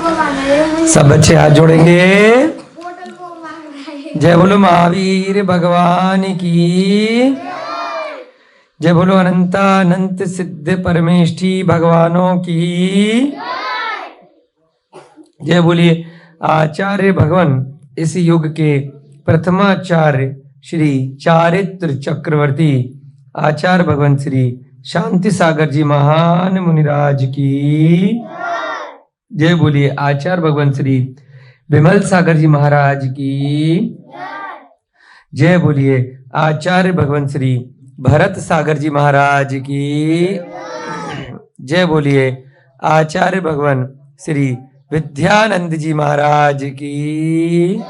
सब बच्चे हाथ जोड़ेंगे। जय बोलो महावीर भगवान की। जय बोलो अनंत सिद्ध परमेष्ठी भगवानों की। जय बोलिए आचार्य भगवान इस युग के प्रथमाचार्य श्री चारित्र चक्रवर्ती आचार्य भगवान श्री शांति सागर जी महान मुनिराज की। जय बोलिए आचार्य भगवान श्री विमल सागर जी महाराज की। जय बोलिए आचार्य भगवान श्री भरत सागर जी महाराज की। जय बोलिए आचार्य भगवान श्री विद्यानंद जी महाराज की।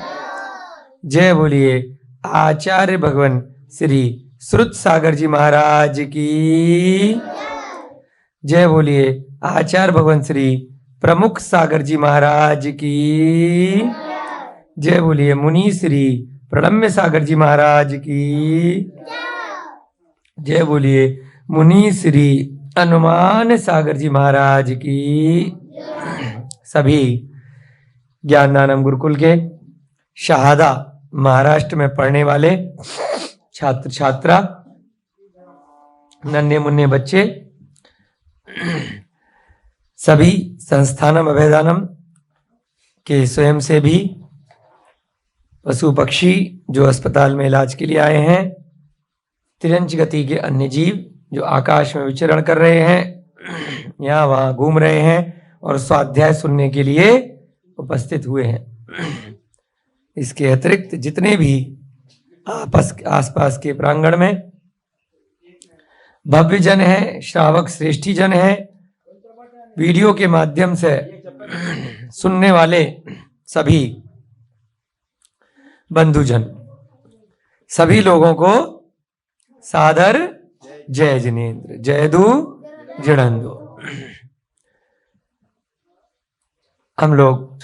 जय बोलिए आचार्य भगवान श्री श्रुत सागर जी महाराज की। जय बोलिए आचार्य भगवान श्री प्रमुख सागर जी महाराज की। जय बोलिए मुनि श्री प्रणम्य सागर जी महाराज की। जय बोलिए मुनि श्री अनुमान सागर जी महाराज की। सभी ज्ञानदानम गुरुकुल के शहादा महाराष्ट्र में पढ़ने वाले छात्र छात्रा नन्हे मुन्ने बच्चे सभी संस्थानम अभेदानम के स्वयं से भी पशु पक्षी जो अस्पताल में इलाज के लिए आए हैं, तिरंज गति के अन्य जीव जो आकाश में विचरण कर रहे हैं, यहाँ वहाँ घूम रहे हैं और स्वाध्याय सुनने के लिए उपस्थित हुए हैं। इसके अतिरिक्त जितने भी आसपास के प्रांगण में भव्य जन है, श्रावक श्रेष्ठी जन है, वीडियो के माध्यम से सुनने वाले सभी बंधुजन, सभी लोगों को सादर जय जिनेन्द्र, जय दू जड़ंदो। हम लोग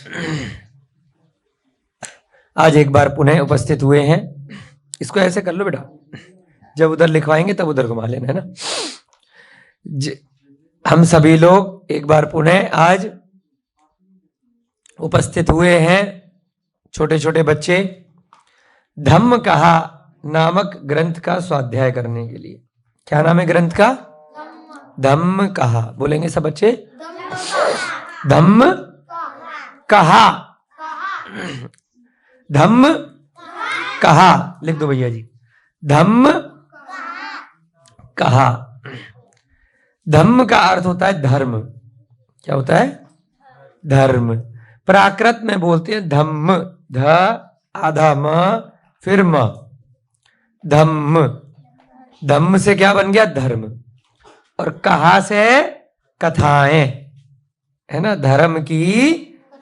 आज एक बार पुनः उपस्थित हुए हैं। इसको ऐसे कर लो बेटा, जब उधर लिखवाएंगे तब उधर घुमा लेना, है ना। हम सभी लोग एक बार पुनः आज उपस्थित हुए हैं, छोटे छोटे बच्चे, धम्म कहा नामक ग्रंथ का स्वाध्याय करने के लिए। क्या नाम है ग्रंथ का? धम्म कहा। बोलेंगे सब बच्चे? धम्म कहा। धम्म कहा लिख दो भैया जी। धम्म कहा। धम्म का अर्थ होता है धर्म। क्या होता है? धर्म। प्राकृत में बोलते हैं धम्म, ध आधा म फिर म, धम्म। धम्म से क्या बन गया? धर्म। और कहा से कथाएं, है ना, धर्म की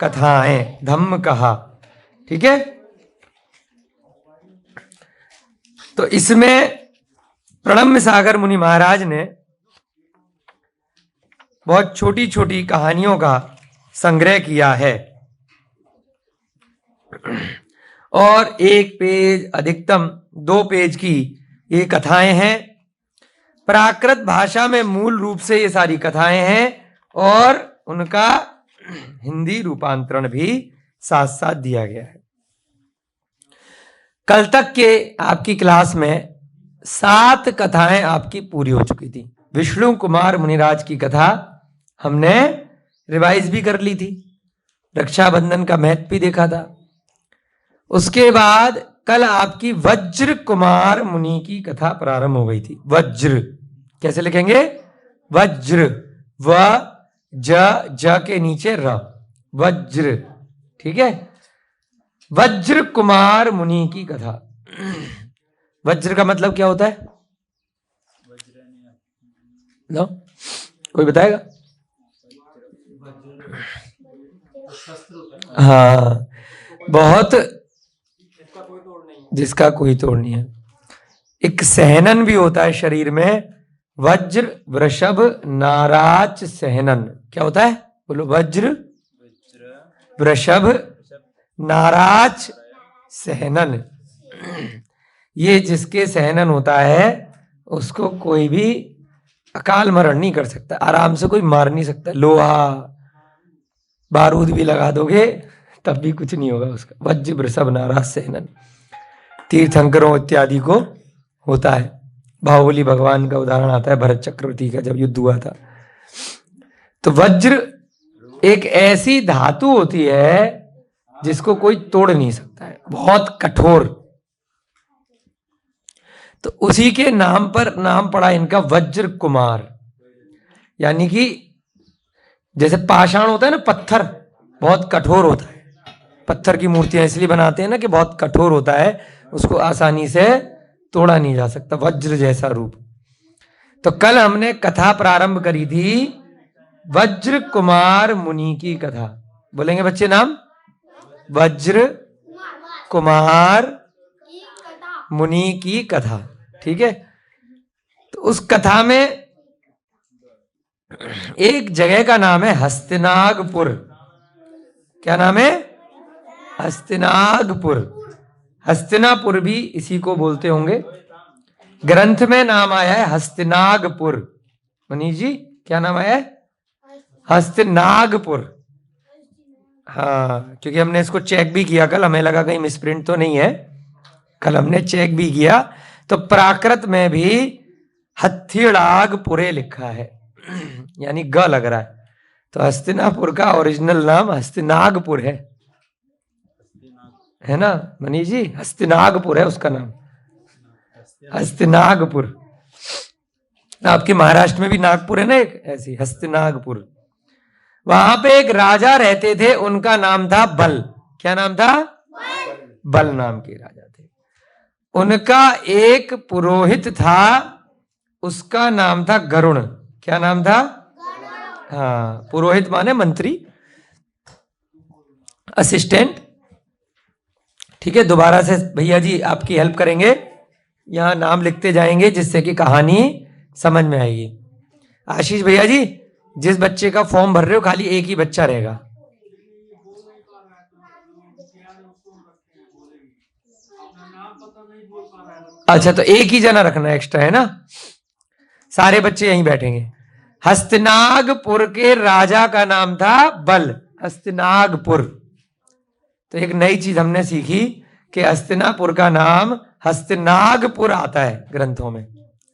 कथाएं, धम्म कहा। ठीक है। तो इसमें प्रणम्य सागर मुनि महाराज ने बहुत छोटी छोटी कहानियों का संग्रह किया है और एक पेज अधिकतम 2 पेज की ये कथाएं हैं। प्राकृत भाषा में मूल रूप से ये सारी कथाएं हैं और उनका हिंदी रूपांतरण भी साथ साथ दिया गया है। कल तक के आपकी क्लास में 7 कथाएं आपकी पूरी हो चुकी थी। विष्णु कुमार मुनिराज की कथा हमने रिवाइज भी कर ली थी, रक्षाबंधन का महत्व भी देखा था। उसके बाद कल आपकी वज्र कुमार मुनि की कथा प्रारंभ हो गई थी। वज्र कैसे लिखेंगे? वज्र, व ज के नीचे र, वज्र। ठीक है। वज्र कुमार मुनि की कथा। वज्र का मतलब क्या होता है? नो, कोई बताएगा? हाँ, बहुत, जिसका कोई तोड़ नहीं है। एक सहनन भी होता है शरीर में, वज्र वृषभ नाराच सहनन। क्या होता है? बोलो। वज्र वृषभ नाराच सहनन। ये जिसके सहनन होता है उसको कोई भी अकाल मरण नहीं कर सकता, आराम से कोई मार नहीं सकता। लोहा बारूद भी लगा दोगे तब भी कुछ नहीं होगा उसका। वज्र वृषभ नाराज सेनन, तीर्थंकरों इत्यादि को होता है। बाहुबली भगवान का उदाहरण आता है, भरत चक्रवर्ती का जब युद्ध हुआ था। तो वज्र एक ऐसी धातु होती है जिसको कोई तोड़ नहीं सकता है, बहुत कठोर। तो उसी के नाम पर नाम पड़ा इनका वज्र कुमार। यानी कि जैसे पाषाण होता है ना, पत्थर बहुत कठोर होता है, पत्थर की मूर्तियां इसलिए बनाते हैं ना कि बहुत कठोर होता है, उसको आसानी से तोड़ा नहीं जा सकता, वज्र जैसा रूप। तो कल हमने कथा प्रारंभ करी थी वज्र कुमार मुनि की कथा। बोलेंगे बच्चे नाम? वज्र कुमार मुनि की कथा, ठीक है। तो उस कथा में एक जगह का नाम है हस्तिनागपुर। क्या नाम है? हस्तिनागपुर। हस्तिनापुर भी इसी को बोलते होंगे। ग्रंथ में नाम आया है हस्तिनागपुर। मनीष जी क्या नाम आया है? हस्तिनागपुर। हाँ, क्योंकि हमने इसको चेक भी किया कल, हमें लगा कहीं मिसप्रिंट तो नहीं है। कल हमने चेक भी किया तो प्राकृत में भी हथिड़ागपुरे लिखा है, यानी ग लग रहा है। तो हस्तिनापुर का ओरिजिनल नाम हस्तिनागपुर है ना मनीष जी? हस्तिनागपुर है उसका नाम, हस्तिनागपुर। आपके महाराष्ट्र में भी नागपुर है ना एक ऐसी, हस्तिनागपुर। वहां पे एक राजा रहते थे, उनका नाम था बल। क्या नाम था? बल नाम के राजा थे। उनका एक पुरोहित था, उसका नाम था गरुण। क्या नाम था? हाँ, पुरोहित माने मंत्री, असिस्टेंट। ठीक है, दोबारा से भैया जी आपकी हेल्प करेंगे, यहां नाम लिखते जाएंगे जिससे कि कहानी समझ में आएगी। आशीष भैया जी, जिस बच्चे का फॉर्म भर रहे हो खाली एक ही बच्चा रहेगा। अच्छा, तो एक ही जना रखना एक्स्ट्रा, है ना? सारे बच्चे यहीं बैठेंगे। हस्तिनागपुर के राजा का नाम था बल। हस्तिनागपुर। तो एक नई चीज हमने सीखी कि हस्तिनापुर का नाम हस्तिनागपुर आता है ग्रंथों में,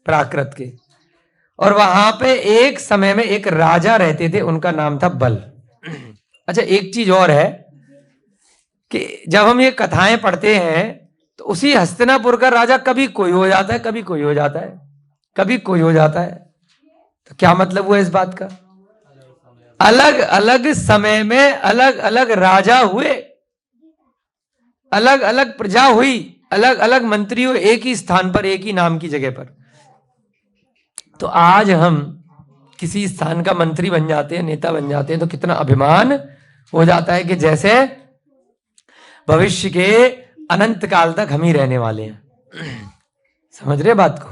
प्राकृत के। और वहां पे एक समय में एक राजा रहते थे, उनका नाम था बल। अच्छा, एक चीज और है कि जब हम ये कथाएं पढ़ते हैं तो उसी हस्तिनापुर का राजा कभी कोई हो जाता है, कभी कोई हो जाता है, कभी कोई हो जाता है। तो क्या मतलब हुआ इस बात का? अलग अलग समय में अलग अलग राजा हुए, अलग अलग प्रजा हुई, अलग अलग मंत्री हुए, एक ही स्थान पर, एक ही नाम की जगह पर। तो आज हम किसी स्थान का मंत्री बन जाते हैं, नेता बन जाते हैं, तो कितना अभिमान हो जाता है कि जैसे भविष्य के अनंत काल तक हम ही रहने वाले हैं। समझ रहे बात को?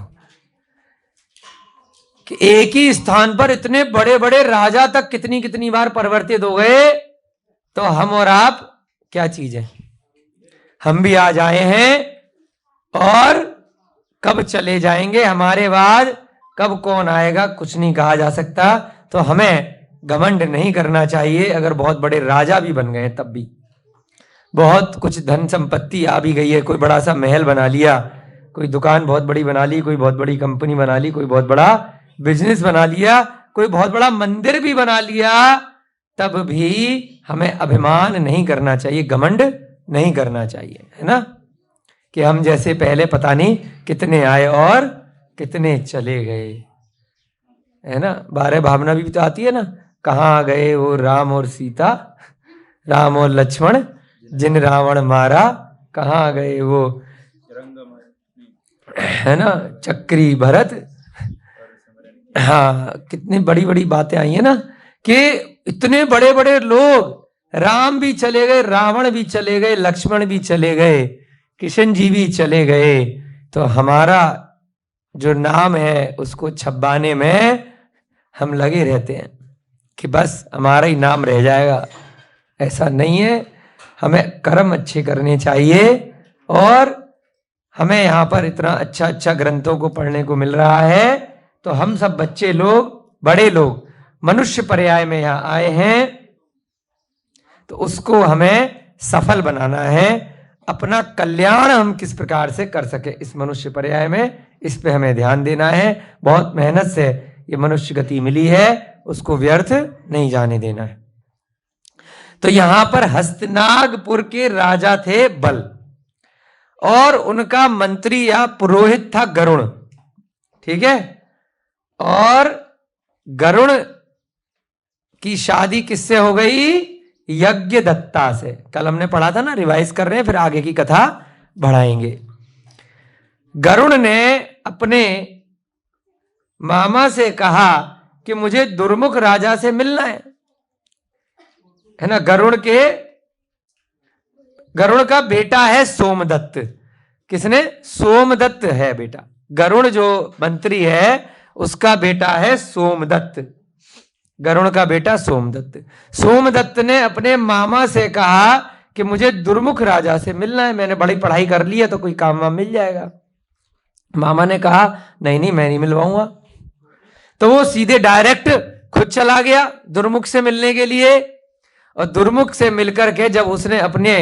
कि एक ही स्थान पर इतने बड़े बड़े राजा तक कितनी कितनी बार परिवर्तित हो गए, तो हम और आप क्या चीज है? हम भी आज आए हैं और कब चले जाएंगे, हमारे बाद कब कौन आएगा कुछ नहीं कहा जा सकता। तो हमें घमंड नहीं करना चाहिए। अगर बहुत बड़े राजा भी बन गए, तब भी बहुत कुछ धन संपत्ति आ भी गई है, कोई बड़ा सा महल बना लिया, कोई दुकान बहुत बड़ी बना ली, कोई बहुत बड़ी कंपनी बना ली, कोई बहुत बड़ा बिजनेस बना लिया, कोई बहुत बड़ा मंदिर भी बना लिया, तब भी हमें अभिमान नहीं करना चाहिए, घमंड नहीं करना चाहिए, है ना? कि हम जैसे पहले पता नहीं कितने आए और कितने चले गए, है ना? 12 भावना भी तो आती है ना, कहाँ गए वो राम और सीता, राम और लक्ष्मण जिन रावण मारा, कहाँ गए वो, है ना, चक्री भरत। हाँ, कितनी बड़ी बड़ी बातें आई है ना कि इतने बड़े बड़े लोग, राम भी चले गए, रावण भी चले गए, लक्ष्मण भी चले गए, कृष्ण जी भी चले गए, तो हमारा जो नाम है उसको छपाने में हम लगे रहते हैं कि बस हमारा ही नाम रह जाएगा। ऐसा नहीं है, हमें कर्म अच्छे करने चाहिए। और हमें यहाँ पर इतना अच्छा अच्छा ग्रंथों को पढ़ने को मिल रहा है, तो हम सब बच्चे लोग, बड़े लोग, मनुष्य पर्याय में यहाँ आए हैं तो उसको हमें सफल बनाना है, अपना कल्याण हम किस प्रकार से कर सके इस मनुष्य पर्याय में, इस पे हमें ध्यान देना है। बहुत मेहनत से ये मनुष्य गति मिली है, उसको व्यर्थ नहीं जाने देना है। तो यहां पर हस्तनागपुर के राजा थे बल, और उनका मंत्री या पुरोहित था गरुण, ठीक है। और गरुण की शादी किससे हो गई? यज्ञदत्ता से। कल हमने पढ़ा था ना, रिवाइज कर रहे हैं, फिर आगे की कथा बढ़ाएंगे। गरुण ने अपने मामा से कहा कि मुझे दुर्मुख राजा से मिलना है ना। गरुड़ का बेटा है सोमदत्त। किसने? सोमदत्त है बेटा। गरुड़ जो मंत्री है उसका बेटा है सोमदत्त, गरुड़ का बेटा सोमदत्त। सोमदत्त ने अपने मामा से कहा कि मुझे दुर्मुख राजा से मिलना है, मैंने बड़ी पढ़ाई कर ली है तो कोई काम वाम मिल जाएगा। मामा ने कहा नहीं नहीं, मैं नहीं मिलवाऊंगा। तो वो सीधे डायरेक्ट खुद चला गया दुर्मुख से मिलने के लिए। और दुर्मुख से मिलकर के जब उसने अपने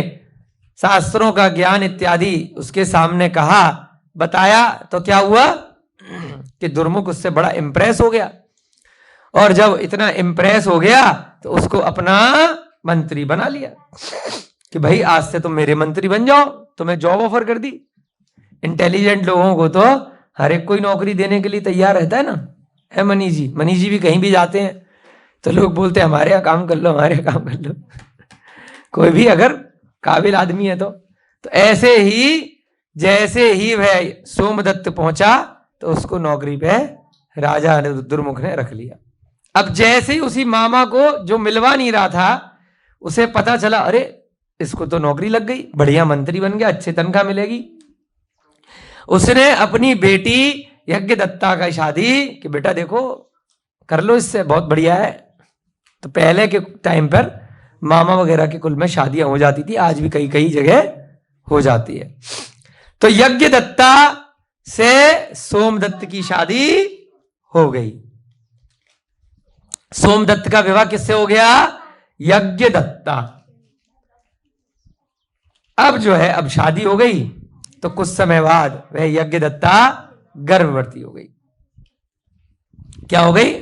शास्त्रों का ज्ञान इत्यादि उसके सामने कहा, बताया, तो क्या हुआ कि दुर्मुख उससे बड़ा इंप्रेस हो गया। और जब इतना इंप्रेस हो गया तो उसको अपना मंत्री बना लिया कि भाई आज से तुम मेरे मंत्री बन जाओ। तुम्हें जॉब ऑफर कर दी। इंटेलिजेंट लोगों को तो हर एक कोई नौकरी देने के लिए तैयार रहता है ना, है मनीष जी भी कहीं भी जाते हैं तो लोग बोलते हैं हमारे यहाँ काम कर लो, हमारे यहाँ काम कर लो। कोई भी अगर काबिल आदमी है तो ऐसे ही जैसे ही वह सोमदत्त पहुंचा तो उसको नौकरी पे राजा दुर्मुख ने रख लिया। अब जैसे ही उसी मामा को जो मिलवा नहीं रहा था उसे पता चला, अरे इसको तो नौकरी लग गई, बढ़िया मंत्री बन गया, अच्छी तनख्वाह मिलेगी। उसने अपनी बेटी यज्ञदत्ता का शादी कि बेटा देखो कर लो इससे, बहुत बढ़िया है। तो पहले के टाइम पर मामा वगैरह के कुल में शादियां हो जाती थी, आज भी कई कई जगह हो जाती है। तो यज्ञदत्ता से सोमदत्त की शादी हो गई। सोमदत्त का विवाह किससे हो गया? यज्ञदत्ता। अब जो है, अब शादी हो गई तो कुछ समय बाद वह यज्ञदत्ता गर्भवती हो गई। क्या हो गई?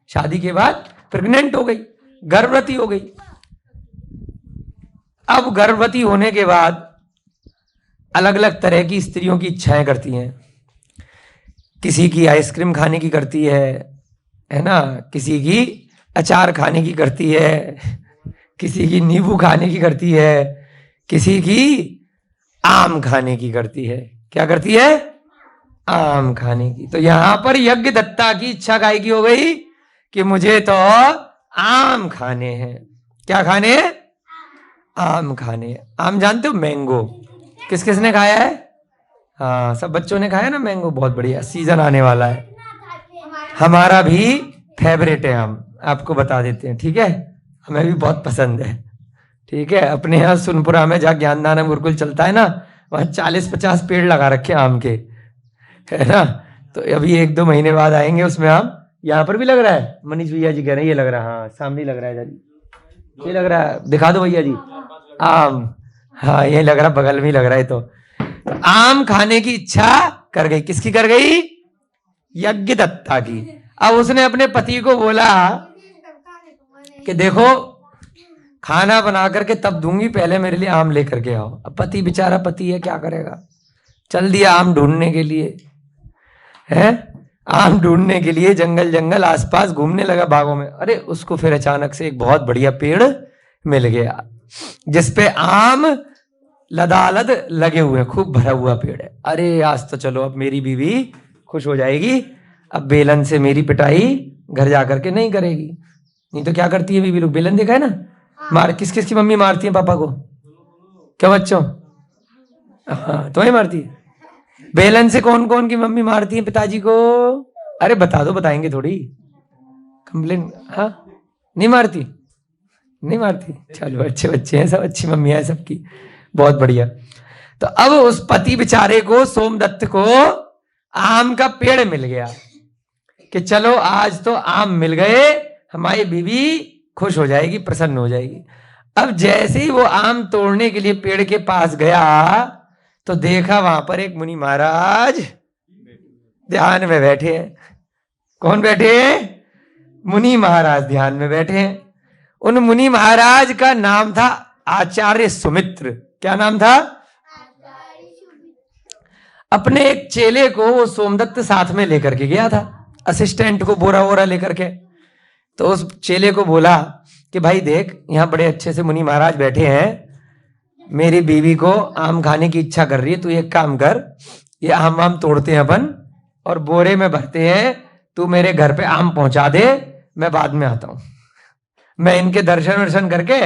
शादी के बाद प्रेग्नेंट हो गई, गर्भवती हो गई। अब गर्भवती होने के बाद अलग अलग तरह की स्त्रियों की इच्छाएं करती हैं। किसी की आइसक्रीम खाने की करती है ना, किसी की अचार खाने की करती है, किसी की नींबू खाने की करती है, किसी की आम खाने की करती है। क्या करती है? आम खाने की। तो यहां पर यज्ञदत्ता की इच्छा काय की हो गई कि मुझे तो आम खाने हैं। क्या खाने? आम खाने हैं। आम जानते हो? मैंगो। किस किसने खाया है? हाँ, सब बच्चों ने खाया ना मैंगो। बहुत बढ़िया, सीजन आने वाला है। हमारा भी फेवरेट है आम, आपको बता देते हैं, ठीक है। हमें भी बहुत पसंद है, ठीक है। अपने यहाँ सुनपुरा में जहाँ ज्ञानदान गुरुकुल चलता है ना, वहाँ 40-50 पेड़ लगा रखे आम के, है ना। तो अभी 1-2 महीने बाद आएंगे उसमें आम। यहाँ पर भी लग रहा है, मनीष भैया जी कह रहे हैं ये लग रहा है। हाँ, सामने लग रहा है जी, ये लग रहा है, दिखा दो भैया जी आम। हाँ, ये लग रहा, बगल में ही लग रहा है। तो आम खाने की इच्छा कर गई। किसकी कर गई? यज्ञदत्ता की। अब उसने अपने पति को बोला कि देखो खाना बना करके तब दूंगी, पहले मेरे लिए आम लेकर के आओ। अब पति बेचारा पति है, क्या करेगा, चल दिया आम ढूंढने के लिए, है आम ढूंढने के लिए जंगल जंगल आसपास घूमने लगा, बागों में। अरे उसको फिर अचानक से एक बहुत बढ़िया पेड़ मिल गया जिसपे आम लदालद लगे हुए हैं, खूब भरा हुआ पेड़ है। अरे आज तो चलो अब मेरी बीवी खुश हो जाएगी, अब बेलन से मेरी पिटाई घर जाकर के नहीं करेगी। नहीं तो क्या करती है बीवी लोग? बेलन देखा है ना, मार किस किस की मम्मी मारती है पापा को? क्या बच्चों? हाँ, तुम्हें मारती है। बेलन से कौन कौन की मम्मी मारती है पिताजी को? अरे बता दो, बताएंगे थोड़ी, कंप्लेन। हाँ, नहीं मारती, नहीं मारती। चलो अच्छे बच्चे हैं सब, अच्छी मम्मी है सबकी, बहुत बढ़िया। तो अब उस पति बेचारे को, सोमदत्त को आम का पेड़ मिल गया कि चलो आज तो आम मिल गए, हमारी बीवी खुश हो जाएगी, प्रसन्न हो जाएगी। अब जैसे ही वो आम तोड़ने के लिए पेड़ के पास गया तो देखा वहां पर एक मुनि महाराज ध्यान में बैठे हैं। कौन बैठे हैं? मुनि महाराज ध्यान में बैठे हैं। उन मुनि महाराज का नाम था आचार्य सुमित्र। क्या नाम था? अपने एक चेले को वो सोमदत्त साथ में लेकर के गया था, असिस्टेंट को बोरा वोरा लेकर के। तो उस चेले को बोला कि भाई देख, यहाँ बड़े अच्छे से मुनि महाराज बैठे हैं, मेरी बीवी को आम खाने की इच्छा कर रही है, तू एक काम कर, ये आम तोड़ते हैं अपन और बोरे में भरते हैं, तू मेरे घर पे आम पहुंचा दे, मैं बाद में आता हूं। मैं इनके दर्शन वर्शन करके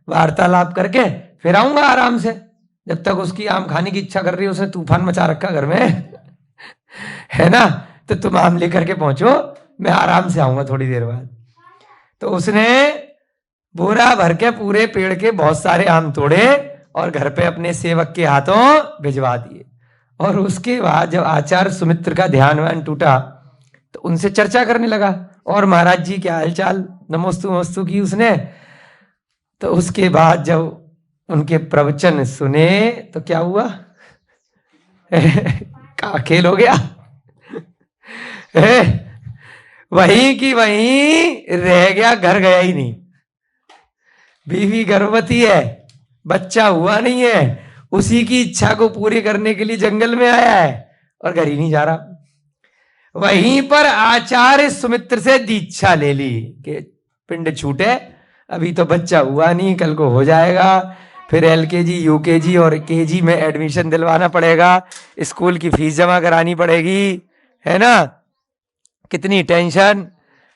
वार्तालाप करके फिर आऊंगा आराम से। जब तक उसकी आम खाने की इच्छा कर रही है, उसने तूफान मचा रखा घर में है ना, तो तुम आम लेकर के पहुंचो, मैं आराम से आऊंगा थोड़ी देर बाद। तो उसने बोरा भर के पूरे पेड़ के बहुत सारे आम तोड़े और घर पे अपने सेवक के हाथों भिजवा दिए। और उसके बाद जब आचार्य सुमित्र का ध्यान टूटा तो उनसे चर्चा करने लगा, और महाराज जी क्या हालचाल, नमोस्तु नमोस्तु की उसने। तो उसके बाद जब उनके प्रवचन सुने तो क्या हुआ का खेल हो गया वहीं की वहीं रह गया, घर गया ही नहीं। बीवी गर्भवती है, बच्चा हुआ नहीं है, उसी की इच्छा को पूरी करने के लिए जंगल में आया है और घर ही नहीं जा रहा। वहीं पर आचार्य सुमित्र से दीक्षा ले ली कि पिंड छूटे, अभी तो बच्चा हुआ नहीं, कल को हो जाएगा, फिर एलकेजी यूकेजी और केजी में एडमिशन दिलवाना पड़ेगा, स्कूल की फीस जमा करानी पड़ेगी, है ना, कितनी टेंशन,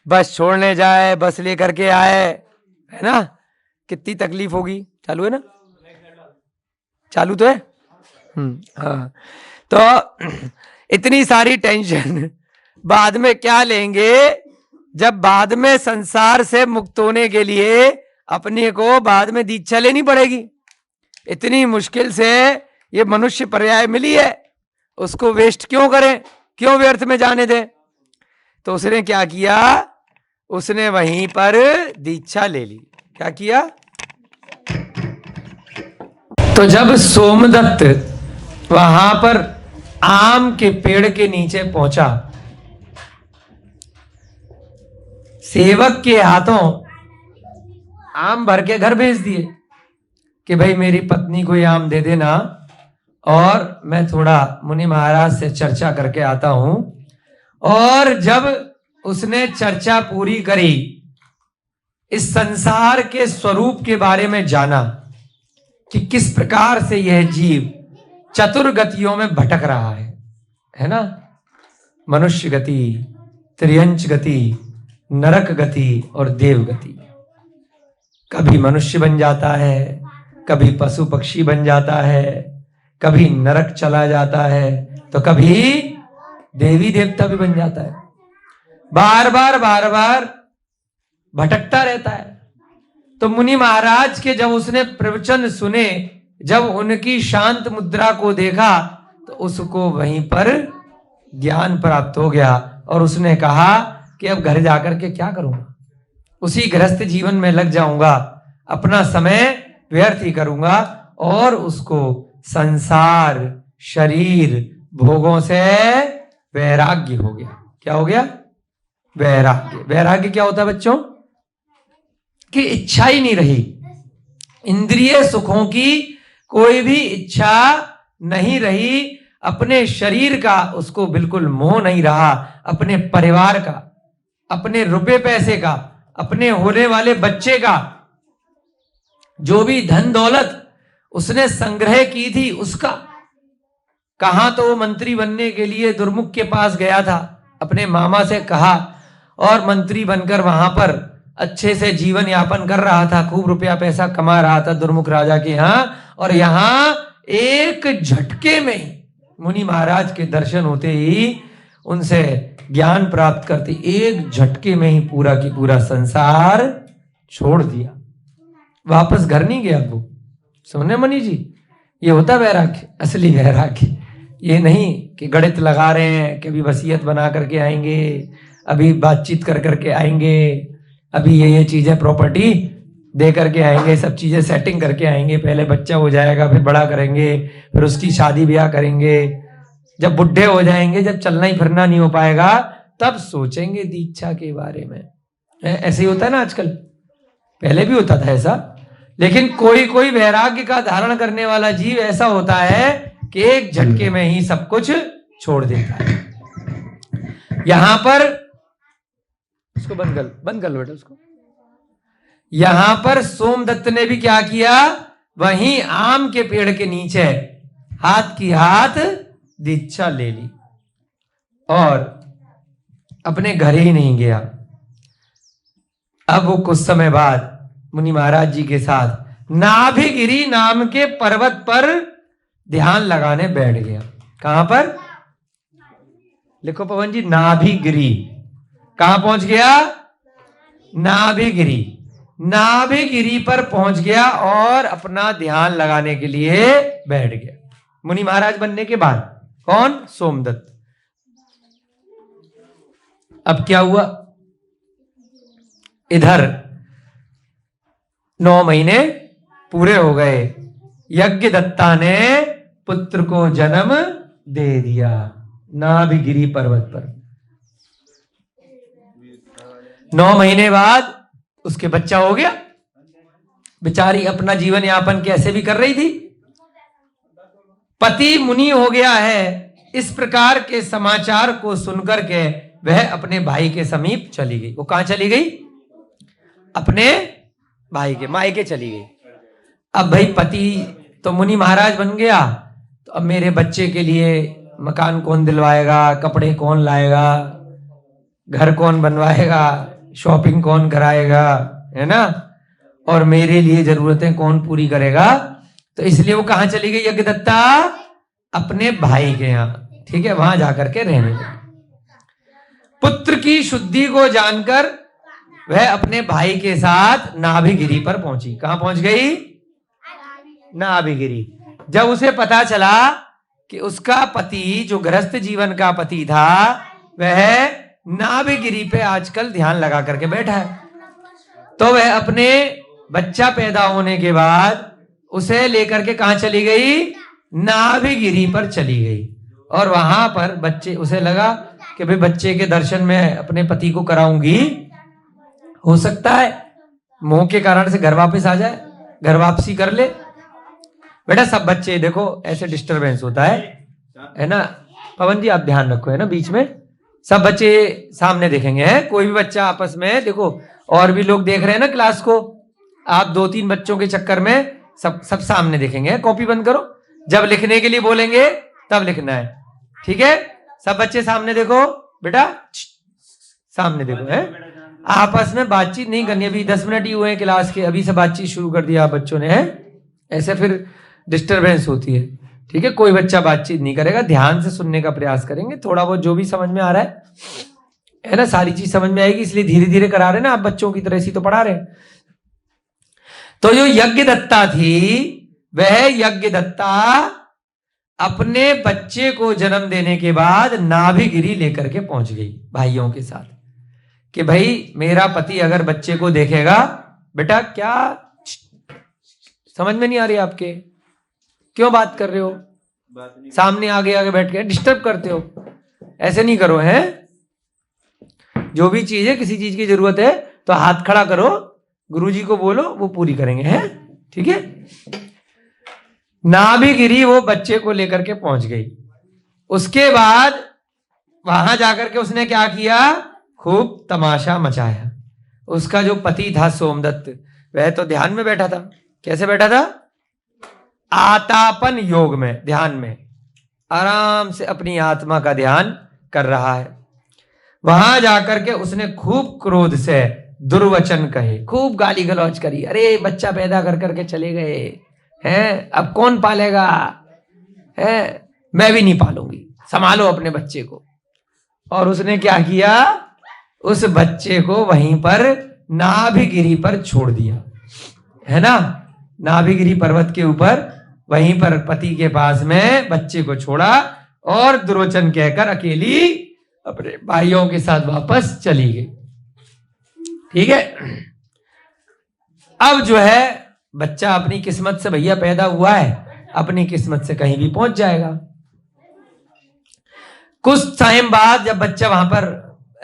बस छोड़ने जाए, बस लेकर के आए, है ना, कितनी तकलीफ होगी। चालू है ना? चालू तो है। हाँ, तो इतनी सारी टेंशन बाद में क्या लेंगे, जब बाद में संसार से मुक्त होने के लिए अपने को बाद में दीक्षा लेनी पड़ेगी। इतनी मुश्किल से ये मनुष्य पर्याय मिली है, उसको वेस्ट क्यों करें, क्यों व्यर्थ में जाने दें। तो उसने क्या किया, उसने वहीं पर दीक्षा ले ली। क्या किया? तो जब सोमदत्त वहां पर आम के पेड़ के नीचे पहुंचा, सेवक के हाथों आम भर के घर भेज दिए कि भाई मेरी पत्नी को ये आम दे देना और मैं थोड़ा मुनि महाराज से चर्चा करके आता हूं। और जब उसने चर्चा पूरी करी, इस संसार के स्वरूप के बारे में जाना कि किस प्रकार से यह जीव चतुर गतियों में भटक रहा है ना, मनुष्य गति, त्रियंच गति, नरक गति और देव गति। कभी मनुष्य बन जाता है, कभी पशु पक्षी बन जाता है, कभी नरक चला जाता है, तो कभी देवी देवता भी बन जाता है। बार बार भटकता रहता है। तो मुनि महाराज के जब उसने प्रवचन सुने, जब उनकी शांत मुद्रा को देखा, तो उसको वहीं पर ज्ञान प्राप्त हो गया और उसने कहा कि अब घर जाकर के क्या करूंगा, उसी गृहस्थ जीवन में लग जाऊंगा, अपना समय व्यर्थ ही करूंगा। और उसको संसार, शरीर, भोगों से वैराग्य हो गया। क्या हो गया? वैराग्य। वैराग्य क्या होता है बच्चों? कि इच्छा ही नहीं रही, इंद्रिय सुखों की कोई भी इच्छा नहीं रही, अपने शरीर का उसको बिल्कुल मोह नहीं रहा, अपने परिवार का, अपने रुपए पैसे का, अपने होने वाले बच्चे का, जो भी धन दौलत उसने संग्रह की थी उसका। कहां तो वो मंत्री बनने के लिए दुर्मुख के पास गया था, अपने मामा से कहा, और मंत्री बनकर वहां पर अच्छे से जीवन यापन कर रहा था, खूब रुपया पैसा कमा रहा था दुर्मुख राजा के यहाँ। और यहाँ एक झटके में ही मुनि महाराज के दर्शन होते ही, उनसे ज्ञान प्राप्त करते, एक झटके में ही पूरा की पूरा संसार छोड़ दिया, वापस घर नहीं गया वो। सुनने मनी जी, ये होता वैराग्य, असली वैराग्य। ये नहीं कि गणित लगा रहे हैं कि अभी वसीयत बना करके आएंगे, अभी बातचीत कर करके आएंगे, अभी ये चीजें प्रॉपर्टी दे करके आएंगे, सब चीजें सेटिंग करके आएंगे, पहले बच्चा हो जाएगा, फिर बड़ा करेंगे, फिर उसकी शादी ब्याह करेंगे, जब बुढ़े हो जाएंगे, जब चलना ही फिरना नहीं हो पाएगा, तब सोचेंगे दीक्षा के बारे में। ऐसे ही होता है ना आजकल, पहले भी होता था ऐसा, लेकिन कोई कोई वैराग्य का धारण करने वाला जीव ऐसा होता है कि एक झटके में ही सब कुछ छोड़ देता है। यहां पर उसको बंद कर लो बेटा उसको। यहां पर सोमदत्त ने भी क्या किया, वहीं आम के पेड़ के नीचे हाथ की हाथ दीक्षा ले ली और अपने घर ही नहीं गया। अब वो कुछ समय बाद मुनि महाराज जी के साथ नाभिगिरी नाम के पर्वत पर ध्यान लगाने बैठ गया। कहां पर लिखो पवन जी, नाभिगिरी। कहां पहुंच गया, नाभिगिरी। नाभिगिरी पर पहुंच गया और अपना ध्यान लगाने के लिए बैठ गया। मुनि महाराज बनने के बाद कौन, सोमदत्त। अब क्या हुआ, इधर 9 महीने पूरे हो गए, यज्ञदत्ता ने पुत्र को जन्म दे दिया नाभिगिरी पर्वत पर। 9 महीने बाद उसके बच्चा हो गया। बेचारी अपना जीवन यापन कैसे भी कर रही थी, पति मुनि हो गया है, इस प्रकार के समाचार को सुनकर के वह अपने भाई के समीप चली गई। वो कहां चली गई, अपने भाई के मायके चली गई। अब भाई पति तो मुनि महाराज बन गया, तो अब मेरे बच्चे के लिए मकान कौन दिलवाएगा, कपड़े कौन लाएगा, घर कौन बनवाएगा, शॉपिंग कौन कराएगा, है ना, और मेरे लिए जरूरतें कौन पूरी करेगा। तो इसलिए वो कहां चली गई यज्ञदत्ता, अपने भाई के यहाँ। ठीक है, वहां जाकर के रहने लगी। पुत्र की शुद्धि को जानकर वह अपने भाई के साथ नाभिगिरी पर पहुंची। कहां पहुंच गई, नाभिगिरी। जब उसे पता चला कि उसका पति जो गृहस्थ जीवन का पति था वह नाभिगिरी पे आजकल ध्यान लगा करके बैठा है, तो वह अपने बच्चा पैदा होने के बाद उसे लेकर के कहां चली गई, नाभिगिरी पर चली गई। और वहां पर बच्चे, उसे लगा कि भाई बच्चे के दर्शन में अपने पति को कराऊंगी, हो सकता है मोह के कारण से घर वापस आ जाए, घर वापसी कर ले। बेटा सब बच्चे देखो ऐसे डिस्टरबेंस होता है ना, पवन जी आप ध्यान रखो, है ना, बीच में सब बच्चे सामने देखेंगे, है कोई भी बच्चा आपस में देखो, और भी लोग देख रहे हैं ना क्लास को, आप 2-3 बच्चों के चक्कर में सब सामने देखेंगे। कॉपी बंद करो, जब लिखने के लिए बोलेंगे तब लिखना है, ठीक है। सब बच्चे सामने देखो बेटा, सामने देखो, है आपस में बातचीत नहीं करनी। अभी 10 मिनट ही हुए हैं क्लास के, अभी से बातचीत शुरू कर दिया बच्चों ने, है ऐसे फिर डिस्टरबेंस होती है। ठीक है, कोई बच्चा बातचीत नहीं करेगा, ध्यान से सुनने का प्रयास करेंगे, थोड़ा बहुत जो भी समझ में आ रहा है ना, सारी चीज समझ में आएगी, इसलिए धीरे धीरे करा रहे ना, आप बच्चों की तरह इसी तो पढ़ा रहे। तो जो यज्ञदत्ता थी, वह यज्ञदत्ता अपने बच्चे को जन्म देने के बाद नाभिगिरी लेकर के पहुंच गई भाइयों के साथ, कि भाई मेरा पति अगर बच्चे को देखेगा, बेटा क्या समझ में नहीं आ रही आपके, क्यों बात कर रहे हो, सामने आगे आगे बैठ के डिस्टर्ब करते हो, ऐसे नहीं करो, है जो भी चीज है, किसी चीज की जरूरत है तो हाथ खड़ा करो, गुरुजी को बोलो, वो पूरी करेंगे, है ठीक है। नाभिगिरी वो बच्चे को लेकर के पहुंच गई। उसके बाद वहां जाकर के उसने क्या किया, खूब तमाशा मचाया। उसका जो पति था सोमदत्त, वह तो ध्यान में बैठा था। कैसे बैठा था, आतापन योग में, ध्यान में आराम से अपनी आत्मा का ध्यान कर रहा है। वहां जाकर के उसने खूब क्रोध से दुर्वचन कहे, खूब गाली गलौज करी, अरे बच्चा पैदा कर करके चले गए हैं, अब कौन पालेगा, है मैं भी नहीं पालूंगी, संभालो अपने बच्चे को। और उसने क्या किया, उस बच्चे को वहीं पर नाभिगिरी पर छोड़ दिया, है ना, नाभिगिरी पर्वत के ऊपर वहीं पर पति के पास में बच्चे को छोड़ा और दुर्वचन कहकर अकेली अपने भाइयों के साथ वापस चली गई। ठीक है, अब जो है बच्चा अपनी किस्मत से भैया पैदा हुआ है, अपनी किस्मत से कहीं भी पहुंच जाएगा। कुछ टाइम बाद जब बच्चा वहां पर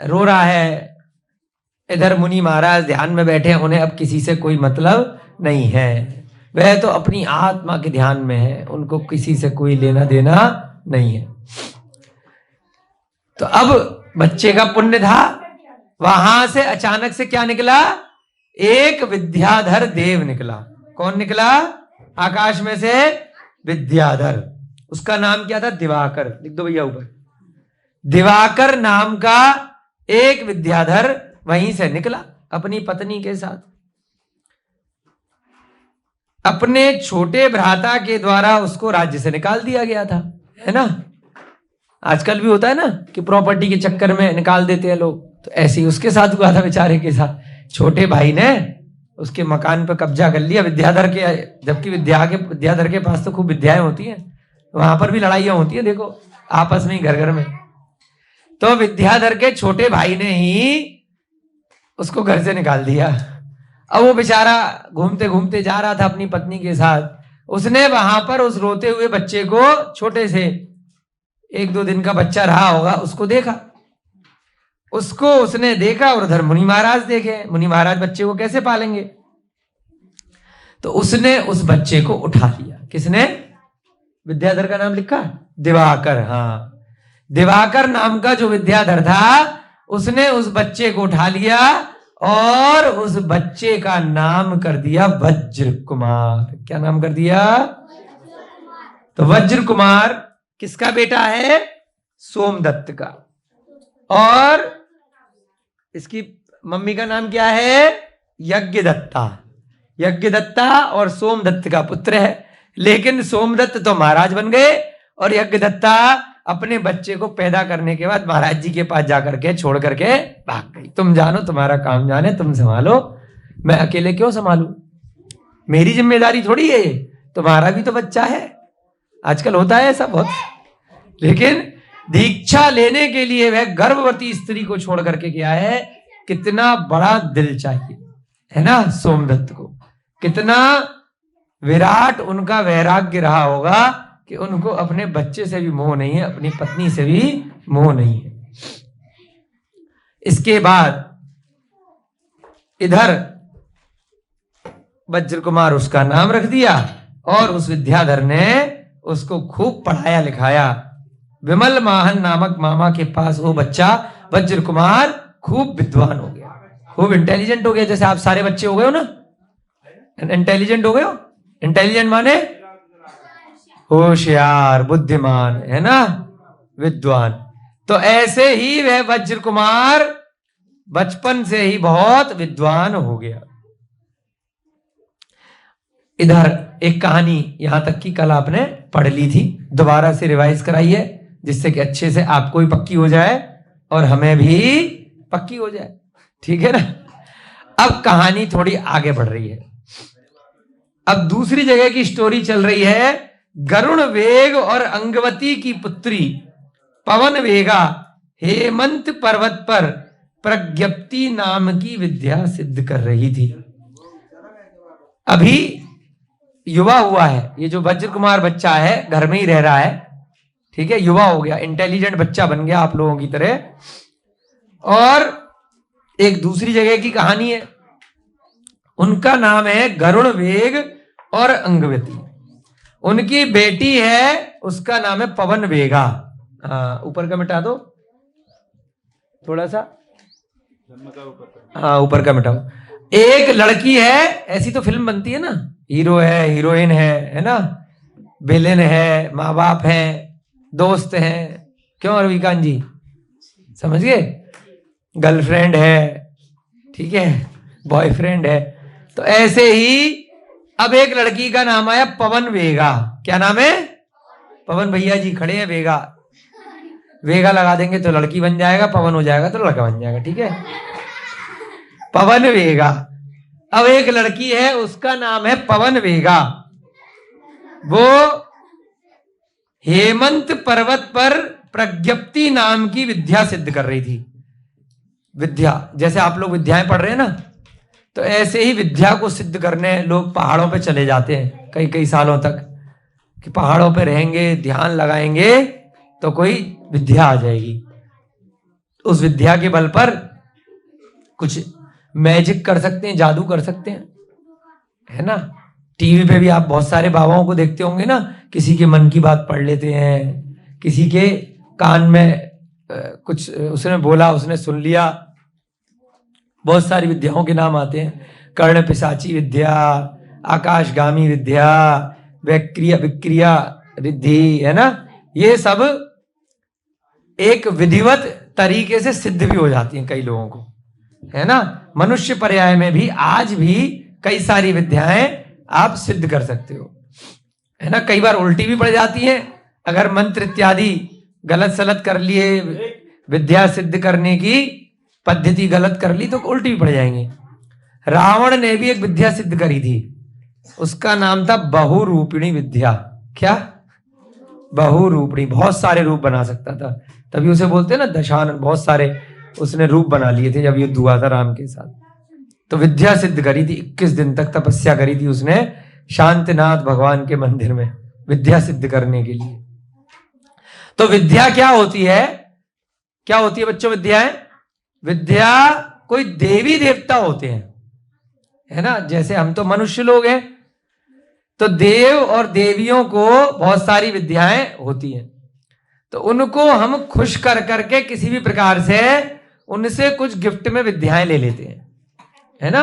रो रहा है, इधर मुनि महाराज ध्यान में बैठे हैं, उन्हें अब किसी से कोई मतलब नहीं है, वह तो अपनी आत्मा के ध्यान में है, उनको किसी से कोई लेना देना नहीं है। तो अब बच्चे का पुण्य था, वहां से अचानक से क्या निकला? एक विद्याधर देव निकला। कौन निकला? आकाश में से विद्याधर। उसका नाम क्या था? दिवाकर। लिख दो भैया ऊपर। दिवाकर नाम का एक विद्याधर वहीं से निकला अपनी पत्नी के साथ। अपने छोटे भ्राता के द्वारा उसको राज्य से निकाल दिया गया था, है ना। आजकल भी होता है ना कि प्रॉपर्टी के चक्कर में निकाल देते हैं लोग, तो ऐसे ही उसके साथ हुआ था बेचारे के साथ। छोटे भाई ने उसके मकान पर कब्जा कर लिया विद्याधर के, जबकि विद्याधर के पास तो खूब विद्याएं होती हैं, वहां पर भी लड़ाइयां होती है, देखो आपस में ही, घर घर में। तो विद्याधर के छोटे भाई ने ही उसको घर से निकाल दिया। अब वो बेचारा घूमते घूमते जा रहा था अपनी पत्नी के साथ, उसने वहां पर उस रोते हुए बच्चे को, छोटे से 1-2 दिन का बच्चा रहा होगा, उसको देखा। उसको उसने देखा और उधर मुनि महाराज देखे। मुनि महाराज बच्चे को कैसे पालेंगे, तो उसने उस बच्चे को उठा लिया। किसने? विद्याधर का नाम लिखा, दिवाकर। हाँ, दिवाकर नाम का जो विद्याधर था, उसने उस बच्चे को उठा लिया और उस बच्चे का नाम कर दिया वज्र कुमार। क्या नाम कर दिया? तो वज्र कुमार किसका बेटा है? सोमदत्त का। और इसकी मम्मी का नाम क्या है? यज्ञदत्ता। यज्ञदत्ता और सोमदत्त का पुत्र है। लेकिन सोमदत्त तो महाराज बन गए और यज्ञदत्ता अपने बच्चे को पैदा करने के बाद महाराज जी के पास जाकर के छोड़ करके भाग गई। तुम जानो, तुम्हारा काम जाने, तुम संभालो, मैं अकेले क्यों संभालू, मेरी जिम्मेदारी थोड़ी है, तुम्हारा भी तो बच्चा है। आजकल होता है ऐसा बहुत। लेकिन दीक्षा लेने के लिए वह गर्भवती स्त्री को छोड़ करके गया है। कितना बड़ा दिल चाहिए, है ना। सोमदत्त को कितना विराट उनका वैराग्य रहा होगा कि उनको अपने बच्चे से भी मोह नहीं है, अपनी पत्नी से भी मोह नहीं है। इसके बाद इधर वज्र कुमार उसका नाम रख दिया और उस विद्याधर ने उसको खूब पढ़ाया लिखाया। विमल माहन नामक मामा के पास वो बच्चा वज्र कुमार खूब विद्वान हो गया, खूब इंटेलिजेंट हो गया। जैसे आप सारे बच्चे हो गए हो ना, इंटेलिजेंट हो गए हो। इंटेलिजेंट माने होशियार, बुद्धिमान, है ना, विद्वान। तो ऐसे ही वह वज्र कुमार बचपन से ही बहुत विद्वान हो गया। इधर एक कहानी यहां तक की कल आपने पढ़ ली थी, दोबारा से रिवाइज कराइए, जिससे कि अच्छे से आपको भी पक्की हो जाए और हमें भी पक्की हो जाए, ठीक है ना। अब कहानी थोड़ी आगे बढ़ रही है। अब दूसरी जगह की स्टोरी चल रही है। गरुण वेग और अंगवती की पुत्री पवन वेगा हेमंत पर्वत पर प्रज्ञप्ति नाम की विद्या सिद्ध कर रही थी। अभी युवा हुआ है, ये जो वज्र कुमार बच्चा है घर में ही रह रहा है, ठीक है, युवा हो गया, इंटेलिजेंट बच्चा बन गया आप लोगों की तरह। और एक दूसरी जगह की कहानी है, उनका नाम है गरुण वेग और अंगवती। उनकी बेटी है, उसका नाम है पवन वेगा। हाँ, ऊपर का मिटा दो थोड़ा सा, हाँ ऊपर का मिटाओ। एक लड़की है, ऐसी तो फिल्म बनती है ना, हीरो है, हीरोइन है ना, विलेन है, माँ बाप है, दोस्त हैं, क्यों रविकांत जी, समझ गए, गर्लफ्रेंड है, ठीक है, बॉयफ्रेंड है। तो ऐसे ही अब एक लड़की का नाम आया पवन वेगा। क्या नाम है? पवन भैया जी खड़े हैं, वेगा, वेगा लगा देंगे तो लड़की बन जाएगा, पवन हो जाएगा तो लड़का बन जाएगा, ठीक है, पवन वेगा। अब एक लड़की है, उसका नाम है पवन वेगा। वो हेमंत पर्वत पर प्रज्ञप्ति नाम की विद्या सिद्ध कर रही थी। विद्या, जैसे आप लोग विद्याएं पढ़ रहे हैं ना, तो ऐसे ही विद्या को सिद्ध करने लोग पहाड़ों पे चले जाते हैं कई कई सालों तक, कि पहाड़ों पे रहेंगे, ध्यान लगाएंगे तो कोई विद्या आ जाएगी। उस विद्या के बल पर कुछ मैजिक कर सकते हैं, जादू कर सकते हैं, है ना। टीवी पे भी आप बहुत सारे बाबाओं को देखते होंगे ना, किसी के मन की बात पढ़ लेते हैं, किसी के कान में कुछ उसने बोला, उसने सुन लिया। बहुत सारी विद्याओं के नाम आते हैं, कर्ण पिशाची विद्या, आकाशगामी विद्या, वैक्रिया विक्रिया रिद्धि, है ना। ये सब एक विधिवत तरीके से सिद्ध भी हो जाती हैं कई लोगों को, है ना। मनुष्य पर्याय में भी आज भी कई सारी विद्याएं आप सिद्ध कर सकते हो, है ना। कई बार उल्टी भी पड़ जाती है, अगर मंत्र इत्यादि गलत सलत कर लिए, विद्या सिद्ध करने की पद्धति गलत कर ली तो उल्टी भी पड़ जाएंगे। रावण ने भी एक विद्या सिद्ध करी थी, उसका नाम था बहुरूपिणी विद्या। क्या? बहुरूपिणी, बहुत सारे रूप बना सकता था, तभी उसे बोलते हैं ना दशानन, बहुत सारे उसने रूप बना लिए थे जब युद्ध हुआ था राम के साथ। तो विद्या सिद्ध करी थी, 21 दिन तक तपस्या करी थी उसने शांतिनाथ भगवान के मंदिर में विद्या सिद्ध करने के लिए। तो विद्या क्या होती है? क्या होती है बच्चों विद्याएं? विद्या कोई देवी देवता होते हैं, है ना। जैसे हम तो मनुष्य लोग हैं, तो देव और देवियों को बहुत सारी विद्याएं होती हैं, तो उनको हम खुश कर करके किसी भी प्रकार से उनसे कुछ गिफ्ट में विद्याएं ले लेते हैं, है ना।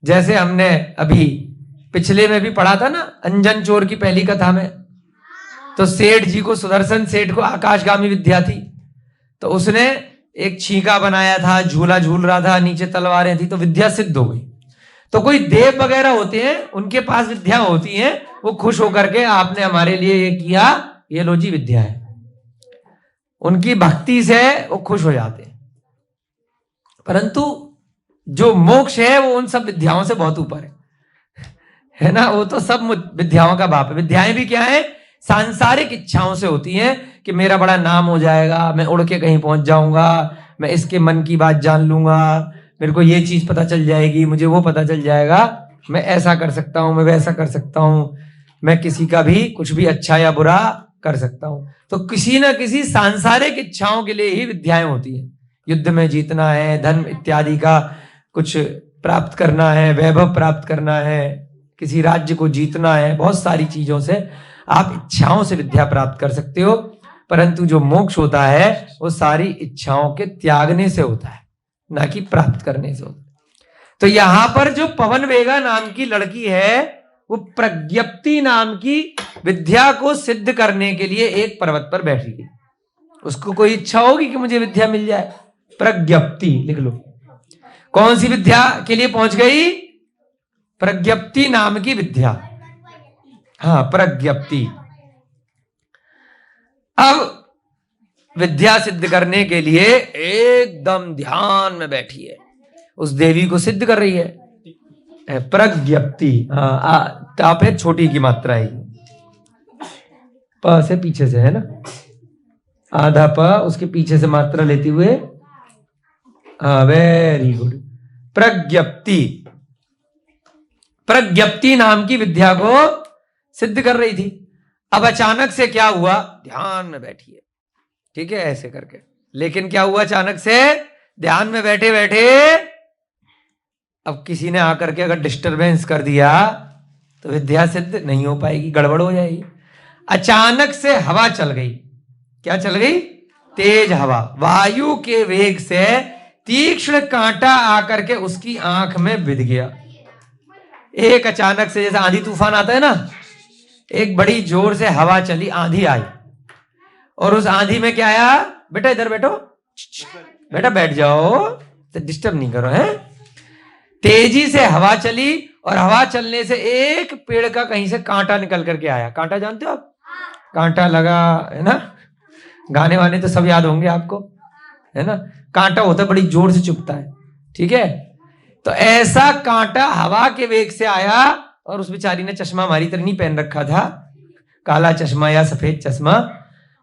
जैसे हमने अभी पिछले में भी पढ़ा था ना, अंजन चोर की पहली कथा में, तो सेठ जी को, सुदर्शन सेठ को आकाशगामी विद्या थी, तो उसने एक छींका बनाया था, झूला झूल रहा था, नीचे तलवारें थी, तो विद्या सिद्ध हो गई। तो कोई देव वगैरह होते हैं, उनके पास विद्या होती हैं, वो खुश होकर के आपने हमारे लिए ये किया, ये लो जी विद्या है, उनकी भक्ति से वो खुश हो जाते हैं। परंतु जो मोक्ष है वो उन सब विद्याओं से बहुत ऊपर है ना। वो तो सब विद्याओं का बाप है। विद्याएं भी क्या है? सांसारिक इच्छाओं से होती हैं कि मेरा बड़ा नाम हो जाएगा, मैं उड़ के कहीं पहुंच जाऊंगा, मैं इसके मन की बात जान लूंगा, मेरे को ये चीज पता चल जाएगी, मुझे वो पता चल जाएगा, मैं ऐसा कर सकता हूं, मैं वैसा कर सकता हूं, मैं किसी का भी कुछ भी अच्छा या बुरा कर सकता हूं। तो किसी ना किसी सांसारिक इच्छाओं के लिए ही विद्याएं होती हैं। युद्ध में जीतना है, धन इत्यादि का कुछ प्राप्त करना है, वैभव प्राप्त करना है, किसी राज्य को जीतना है, बहुत सारी चीजों से आप इच्छाओं से विद्या प्राप्त कर सकते हो। परंतु जो मोक्ष होता है वो सारी इच्छाओं के त्यागने से होता है, ना कि प्राप्त करने से होता है। तो यहां पर जो पवन वेगा नाम की लड़की है, वो प्रज्ञप्ति नाम की विद्या को सिद्ध करने के लिए एक पर्वत पर बैठी गई। उसको कोई इच्छा होगी कि मुझे विद्या मिल जाए? प्रज्ञप्ति लिख लो। कौन सी विद्या के लिए पहुंच गई? प्रज्ञप्ति नाम की विद्या। हाँ, प्रज्ञप्ति। अब विद्या सिद्ध करने के लिए एकदम ध्यान में बैठी है, उस देवी को सिद्ध कर रही है प्रज्ञप्ति। हाँ, ताप है, छोटी की मात्रा है, प से पीछे से, है ना, आधा प उसके पीछे से मात्रा लेते हुए। हाँ, वेरी गुड। प्रज्ञप्ति, प्रज्ञप्ति नाम की विद्या को सिद्ध कर रही थी। अब अचानक से क्या हुआ? ध्यान में बैठी है, ठीक है, ऐसे करके। लेकिन क्या हुआ? अचानक से ध्यान में बैठे बैठे अब किसी ने आकर के अगर डिस्टरबेंस कर दिया तो विद्या सिद्ध नहीं हो पाएगी, गड़बड़ हो जाएगी। अचानक से हवा चल गई। क्या चल गई? तेज हवा। वायु के वेग से तीक्ष्ण कांटा आकर के उसकी आंख में बिध गया। एक अचानक से, जैसे आंधी तूफान आता है ना, एक बड़ी जोर से हवा चली, आंधी आई, और उस आंधी में क्या आया? बेटा इधर बैठो, बेटा बैठ जाओ, तो डिस्टर्ब नहीं करो, है। तेजी से हवा चली, और हवा चलने से एक पेड़ का कहीं से कांटा निकल करके आया। कांटा जानते हो आप? कांटा लगा, है ना, गाने वाने तो सब याद होंगे आपको, है ना। कांटा होता है, बड़ी जोर से चुभता है, ठीक है। तो ऐसा कांटा हवा के वेग से आया, और उस बेचारी ने चश्मा हमारी तरह नहीं पहन रखा था, काला चश्मा या सफेद चश्मा।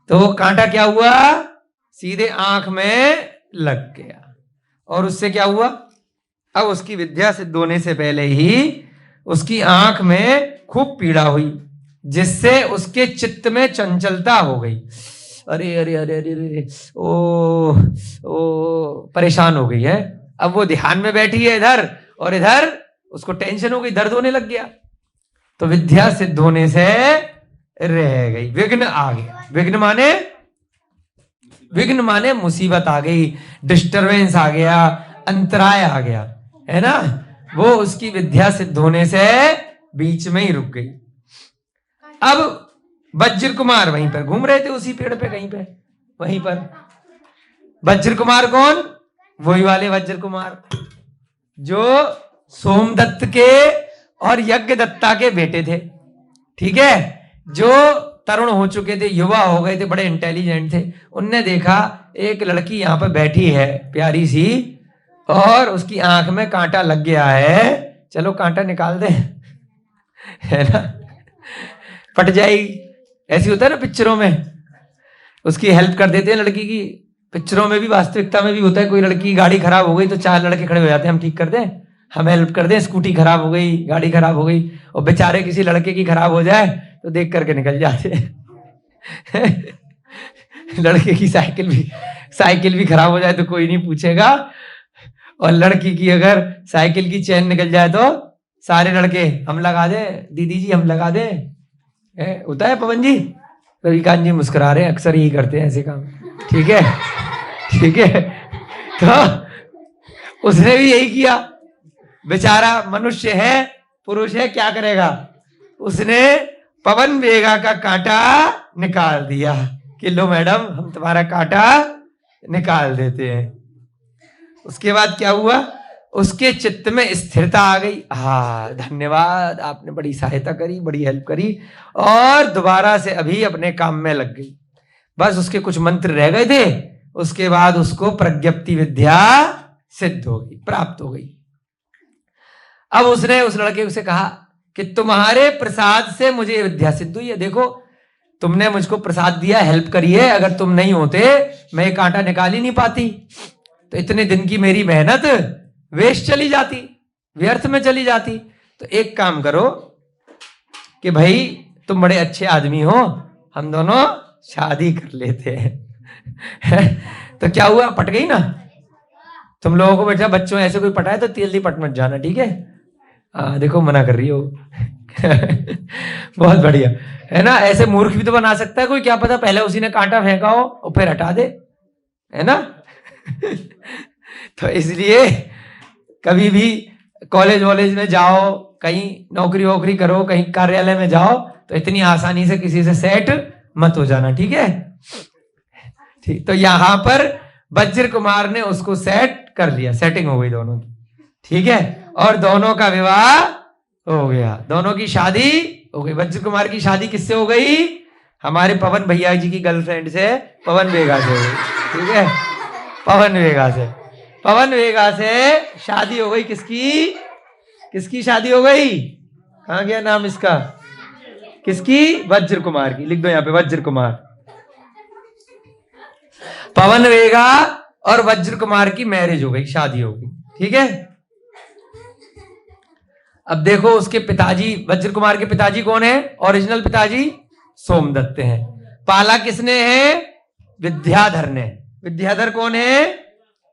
तो वो कांटा क्या हुआ? सीधे आंख में लग गया, और उससे क्या हुआ? अब उसकी विद्या सिद्ध होने से पहले ही उसकी आंख में खूब पीड़ा हुई, जिससे उसके चित्त में चंचलता हो गई। अरे अरे अरे अरे अरे, ओ परेशान हो गई है। अब वो ध्यान में बैठी है इधर, और इधर उसको टेंशन हो गई, दर्द होने लग गया। तो विद्या सिद्ध होने से रह गई, विघ्न आ गया। विघ्न माने मुसीबत आ गई, डिस्टरबेंस आ गया, अंतराय आ गया, है ना। वो उसकी विद्या सिद्ध होने से बीच में ही रुक गई। अब वज्र कुमार वहीं पर घूम रहे थे, उसी पेड़ पे कहीं पे, वहीं पर। वज्र कुमार कौन? वही वाले वज्र कुमार जो सोमदत्त के और यज्ञ दत्ता के बेटे थे, ठीक है, जो तरुण हो चुके थे, युवा हो गए थे, बड़े इंटेलिजेंट थे। उनने देखा एक लड़की यहाँ पर बैठी है प्यारी सी, और उसकी आंख में कांटा लग गया है, चलो कांटा निकाल दे, है ना, फट जाएगी। ऐसी होता है ना पिक्चरों में, उसकी हेल्प कर देते हैं लड़की की। पिक्चरों में भी, वास्तविकता में भी होता है। कोई लड़की की गाड़ी खराब हो गई तो 4 लड़के खड़े हो जाते हैं, हम ठीक कर दें, हम हेल्प कर दें। स्कूटी खराब हो गई, गाड़ी खराब हो गई, और बेचारे किसी लड़के की खराब हो जाए तो देख करके निकल जाते हैं। लड़के की साइकिल भी खराब हो जाए तो कोई नहीं पूछेगा, और लड़की की अगर साइकिल की चेन निकल जाए तो सारे लड़के हम लगा दे, दीदी जी हम लगा दे। होता है पवन जी? रविकांत जी मुस्कुरा रहे हैं, अक्सर यही करते हैं ऐसे काम, ठीक है, ठीक है। तो उसने भी यही किया, बेचारा मनुष्य है, पुरुष है, क्या करेगा, उसने पवन वेगा का कांटा निकाल दिया कि लो मैडम हम तुम्हारा कांटा निकाल देते हैं। उसके बाद क्या हुआ, उसके चित्त में स्थिरता आ गई। हाँ धन्यवाद, आपने बड़ी सहायता करी, बड़ी हेल्प करी, और दोबारा से अभी अपने काम में लग गई। बस उसके कुछ मंत्र रह गए थे, उसके बाद उसको प्रज्ञप्ति विद्या सिद्ध हो गई, प्राप्त हो गई। अब उसने उस लड़के से कहा कि तुम्हारे प्रसाद से मुझे विद्या सिद्ध हुई है, देखो तुमने मुझको प्रसाद दिया, हेल्प करी है, अगर तुम नहीं होते मैं ये कांटा निकाल ही नहीं पाती, तो इतने दिन की मेरी मेहनत वेस्ट चली जाती, व्यर्थ में चली जाती। तो एक काम करो कि भाई तुम बड़े अच्छे आदमी हो, हम दोनों शादी कर लेते हैं। तो क्या हुआ, पट गई ना। तुम लोगों को बेटा, बच्चों ऐसे कोई पटाए तो जल्दी पट मत जाना, ठीक है। देखो मना कर रही हो। बहुत बढ़िया, है ना। ऐसे मूर्ख भी तो बना सकता है कोई, क्या पता पहले उसी ने कांटा फेंका हो और फिर हटा दे, है ना। तो इसलिए कभी भी कॉलेज वॉलेज में जाओ, कहीं नौकरी वोकरी करो, कहीं कार्यालय में जाओ, तो इतनी आसानी से किसी से सेट मत हो जाना, ठीक है। ठीक, तो यहां पर वज्र कुमार ने उसको सेट कर लिया, सेटिंग हो गई दोनों की, ठीक है, और दोनों का विवाह हो गया, दोनों की शादी हो गई। वज्र कुमार की शादी किससे हो गई? हमारे पवन भैया जी की गर्लफ्रेंड से, पवन वेगा से हो गई, ठीक है, पवन वेगा से शादी हो गई। किसकी शादी हो गई? कहां गया नाम इसका? किसकी? वज्र कुमार की। लिख दो यहां पे, वज्र कुमार। पवन वेगा और वज्र कुमार की मैरिज हो गई, शादी हो गई, ठीक है। अब देखो उसके पिताजी, वज्र कुमार के पिताजी कौन है? ओरिजिनल पिताजी सोमदत्त हैं। पाला किसने है? विद्याधर ने। विद्याधर कौन है?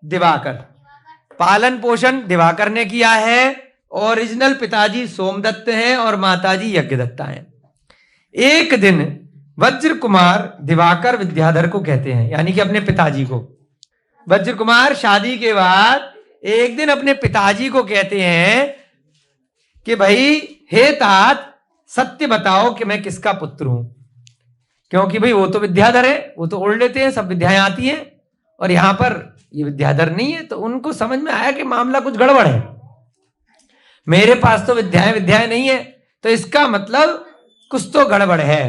दिवाकर। पालन पोषण दिवाकर ने किया है। ओरिजिनल पिताजी सोमदत्त हैं और माताजी यज्ञदत्ता हैं। एक दिन वज्र कुमार दिवाकर विद्याधर को कहते हैं, यानी कि अपने पिताजी को, वज्र कुमार शादी के बाद एक दिन अपने पिताजी को कहते हैं कि भाई हे तात, सत्य बताओ कि मैं किसका पुत्र हूं। क्योंकि भाई वो तो विद्याधर है, वो तो ओढ़ लेते हैं, सब विद्याएं आती हैं, और यहां पर ये विद्याधर नहीं है। तो उनको समझ में आया कि मामला कुछ गड़बड़ है, मेरे पास तो विद्याएं नहीं है, तो इसका मतलब कुछ तो गड़बड़ है।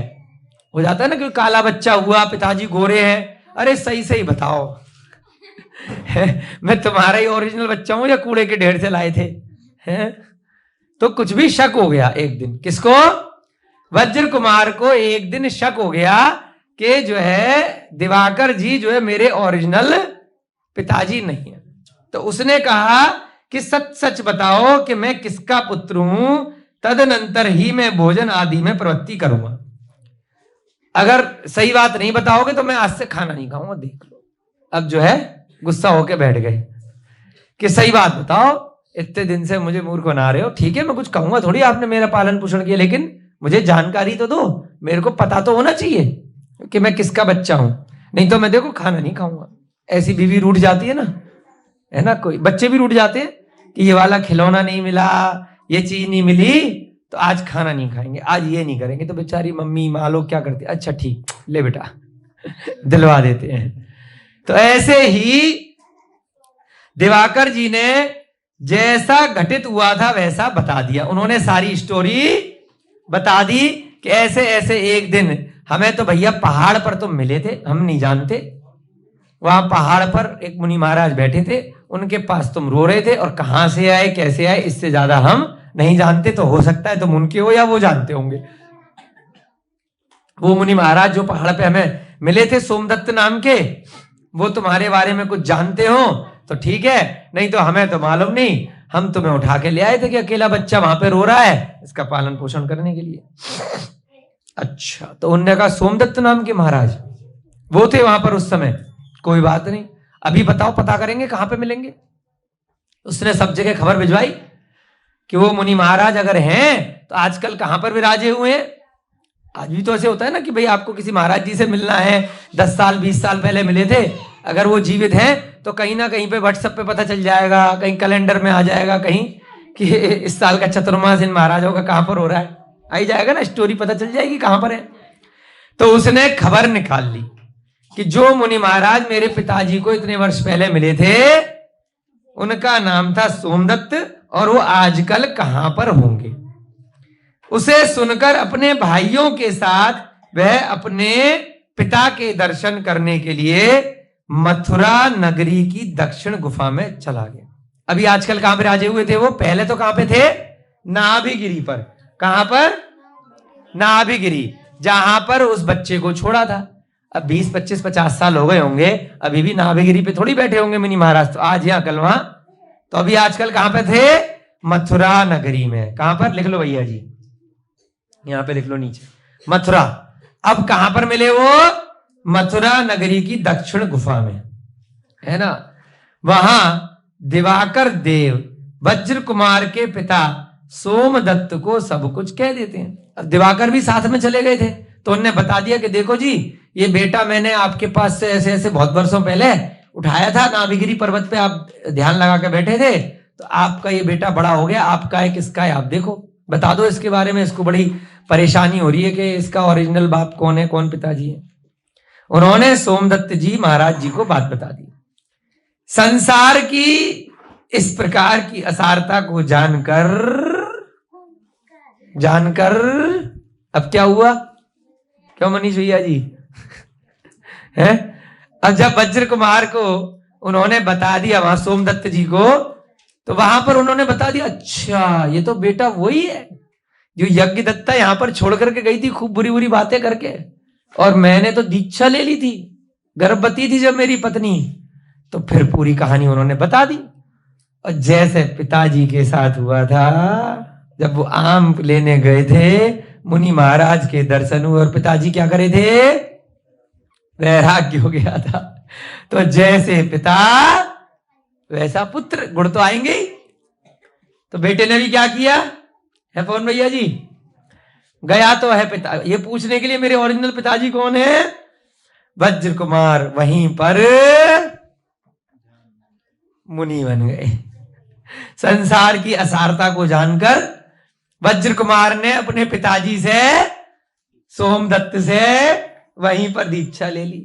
हो जाता है ना कि काला बच्चा हुआ, पिताजी गोरे हैं, अरे सही बताओ, मैं तुम्हारा ही ओरिजिनल बच्चा हूं या कूड़े के ढेर से लाए थे, हैं? तो कुछ भी शक हो गया एक दिन। किसको? वज्र कुमार को एक दिन शक हो गया कि जो है दिवाकर जी जो है मेरे ओरिजिनल पिताजी नहीं है। तो उसने कहा कि सच सच बताओ कि मैं किसका पुत्र हूं, तदनंतर ही मैं भोजन आदि में प्रवृत्ति करूंगा। अगर सही बात नहीं बताओगे तो मैं आज से खाना नहीं खाऊंगा। देख लो, अब जो है गुस्सा होके बैठ गए कि सही बात बताओ, इतने दिन से मुझे मूर्ख बना रहे हो। ठीक है, मैं कुछ कहूंगा थोड़ी, आपने मेरा पालन पोषण किया, लेकिन मुझे जानकारी तो दो, मेरे को पता तो होना चाहिए कि मैं किसका बच्चा हूं, नहीं तो मैं देखो खाना नहीं खाऊंगा। ऐसी बीवी रूठ जाती है ना, कोई बच्चे भी रूठ जाते हैं कि ये वाला खिलौना नहीं मिला, ये चीज नहीं मिली, तो आज खाना नहीं खाएंगे, आज ये नहीं करेंगे। तो बेचारी मम्मी माँ लोग क्या करते, अच्छा ठीक, ले बेटा दिलवा देते हैं। तो ऐसे ही दिवाकर जी ने जैसा घटित हुआ था वैसा बता दिया। उन्होंने सारी स्टोरी बता दी कि ऐसे ऐसे एक दिन हमें तो भैया पहाड़ पर तुम मिले थे, हम नहीं जानते। वहां पहाड़ पर एक मुनि महाराज बैठे थे, उनके पास तुम रो रहे थे, और कहां से आए कैसे आए इससे ज्यादा हम नहीं जानते। तो हो सकता है तुम उनके हो या वो जानते होंगे। वो मुनि महाराज जो पहाड़ पे हमें मिले थे सोमदत्त नाम के, वो तुम्हारे बारे में कुछ जानते हो तो ठीक है, नहीं तो हमें तो मालूम नहीं। हम तुम्हें उठा के ले आए थे कि अकेला बच्चा वहां पे रो रहा है, इसका पालन पोषण करने के लिए। अच्छा, तो उन्होंने कहा सोमदत्त नाम के महाराज वो थे वहां पर उस समय। कोई बात नहीं, अभी बताओ, पता करेंगे कहां पे मिलेंगे। उसने सब जगह खबर भिजवाई कि वो मुनि महाराज अगर हैं तो आजकल कहां पर विराजे हुए हैं। आज भी तो ऐसे होता है ना कि भाई आपको किसी महाराज जी से मिलना है, 10 साल 20 साल पहले मिले थे, अगर वो जीवित हैं तो कहीं ना कहीं पे व्हाट्सएप पे पता चल जाएगा, कहीं कैलेंडर में आ जाएगा कहीं कि इस साल का चतुर्मास इन महाराजों का कहां पर हो रहा है, आ ही जाएगा ना, स्टोरी पता चल जाएगी कहां पर है। तो उसने खबर निकाल ली कि जो मुनि महाराज मेरे पिताजी को इतने वर्ष पहले मिले थे उनका नाम था सोमदत्त, और वो आजकल कहां पर होंगे। उसे सुनकर अपने भाइयों के साथ वह अपने पिता के दर्शन करने के लिए मथुरा नगरी की दक्षिण गुफा में चला गया। अभी आजकल कहां पर राजे हुए थे वो, पहले तो कहां पे थे, नाभिगिरी पर। कहां पर, नाभिगिरी, जहां पर उस बच्चे को छोड़ा था। अब 20 25 50 साल हो गए होंगे, अभी भी नाभिगिरी पे थोड़ी बैठे होंगे मुनि महाराज, तो आज यहाँ कल वहां। तो अभी आजकल कहां पे थे, मथुरा नगरी में। कहां पर, लिख लो भैया जी, यहां पे लिख लो नीचे, मथुरा। अब कहां पर मिले वो, मथुरा नगरी की दक्षिण गुफा में, है ना। वहां दिवाकर देव वज्र कुमार के पिता सोमदत्त को सब कुछ कह देते हैं। अब दिवाकर भी साथ में चले गए थे, तो उन्होंने बता दिया कि देखो जी, ये बेटा मैंने आपके पास से ऐसे ऐसे बहुत वर्षों पहले उठाया था, नाभिगिरी पर्वत पे आप ध्यान लगा के बैठे थे, तो आपका ये बेटा बड़ा हो गया, आपका है किसका है आप देखो, बता दो इसके बारे में। इसको बड़ी परेशानी हो रही है कि इसका ओरिजिनल बाप कौन है, कौन पिताजी है। उन्होंने सोमदत्त जी महाराज जी को बात बता दी। संसार की इस प्रकार की असारता को जानकर अब क्या हुआ, क्यों मनीष भैया जी है। अब जब वज्र कुमार को उन्होंने बता दिया वहां सोमदत्त जी को, तो वहां पर उन्होंने बता दिया, अच्छा ये तो बेटा वही है जो यज्ञ दत्ता यहां पर छोड़ करके गई थी खूब बुरी बुरी बातें करके, और मैंने तो दीक्षा ले ली थी, गर्भवती थी जब मेरी पत्नी। तो फिर पूरी कहानी उन्होंने बता दी। और जैसे पिताजी के साथ हुआ था, जब वो आम लेने गए थे, मुनि महाराज के दर्शन हुए और पिताजी क्या करे थे, वैराग्य हो गया था। तो जैसे पिता वैसा पुत्र, गुण तो आएंगे ही। तो बेटे ने भी क्या किया है, पवन भैया जी, गया तो है पिता ये पूछने के लिए मेरे ओरिजिनल पिताजी कौन है, वज्र कुमार वहीं पर मुनि बन गए। संसार की असारता को जानकर वज्र कुमार ने अपने पिताजी से, सोमदत्त से वहीं पर दीक्षा ले ली।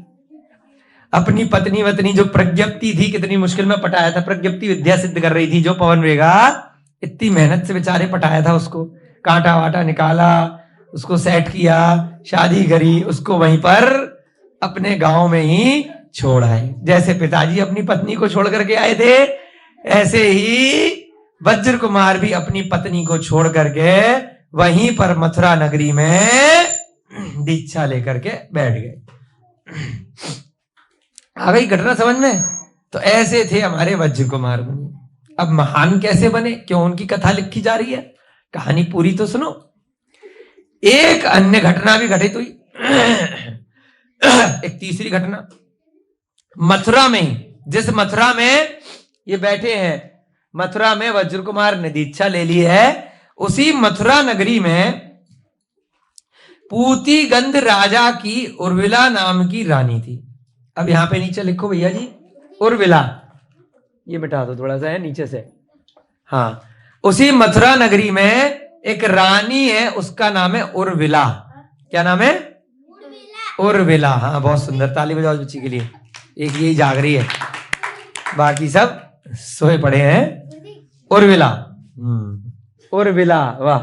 अपनी पत्नी वतनी जो प्रज्ञप्ति थी, कितनी मुश्किल में पटाया था, प्रज्ञप्ति विद्या सिद्ध कर रही थी जो पवन वेगा, इतनी मेहनत से बेचारे पटाया था उसको, कांटा वाटा निकाला, उसको सेट किया, शादी करी, उसको वहीं पर अपने गांव में ही छोड़ आए। जैसे पिताजी अपनी पत्नी को छोड़ करके आए थे, ऐसे ही वज्र कुमार भी अपनी पत्नी को छोड़ करके वहीं पर मथुरा नगरी में दीक्षा लेकर के बैठ गए। आ गई घटना समझ में। तो ऐसे थे हमारे वज्र कुमार मुनि, अब महान कैसे बने, क्यों उनकी कथा लिखी जा रही है, कहानी पूरी तो सुनो। एक अन्य घटना भी घटित हुई। एक तीसरी घटना मथुरा में ही, जिस मथुरा में ये बैठे हैं, मथुरा में वज्र कुमार ने दीक्षा ले ली है, उसी मथुरा नगरी में पूतिगंध राजा की उर्विला नाम की रानी थी। अब यहां पे नीचे लिखो भैया जी, उर्विला, ये मिटा दो थोड़ा सा है नीचे से। हाँ, उसी मथुरा नगरी में एक रानी है, उसका नाम है उर्विला। क्या नाम है? उर्विला। हाँ, बहुत सुंदर, ताली बजाओ बच्ची के लिए। एक यही जाग रही है, बाकी सब सोए पड़े हैं। उर्विला, उर्विला, वाह,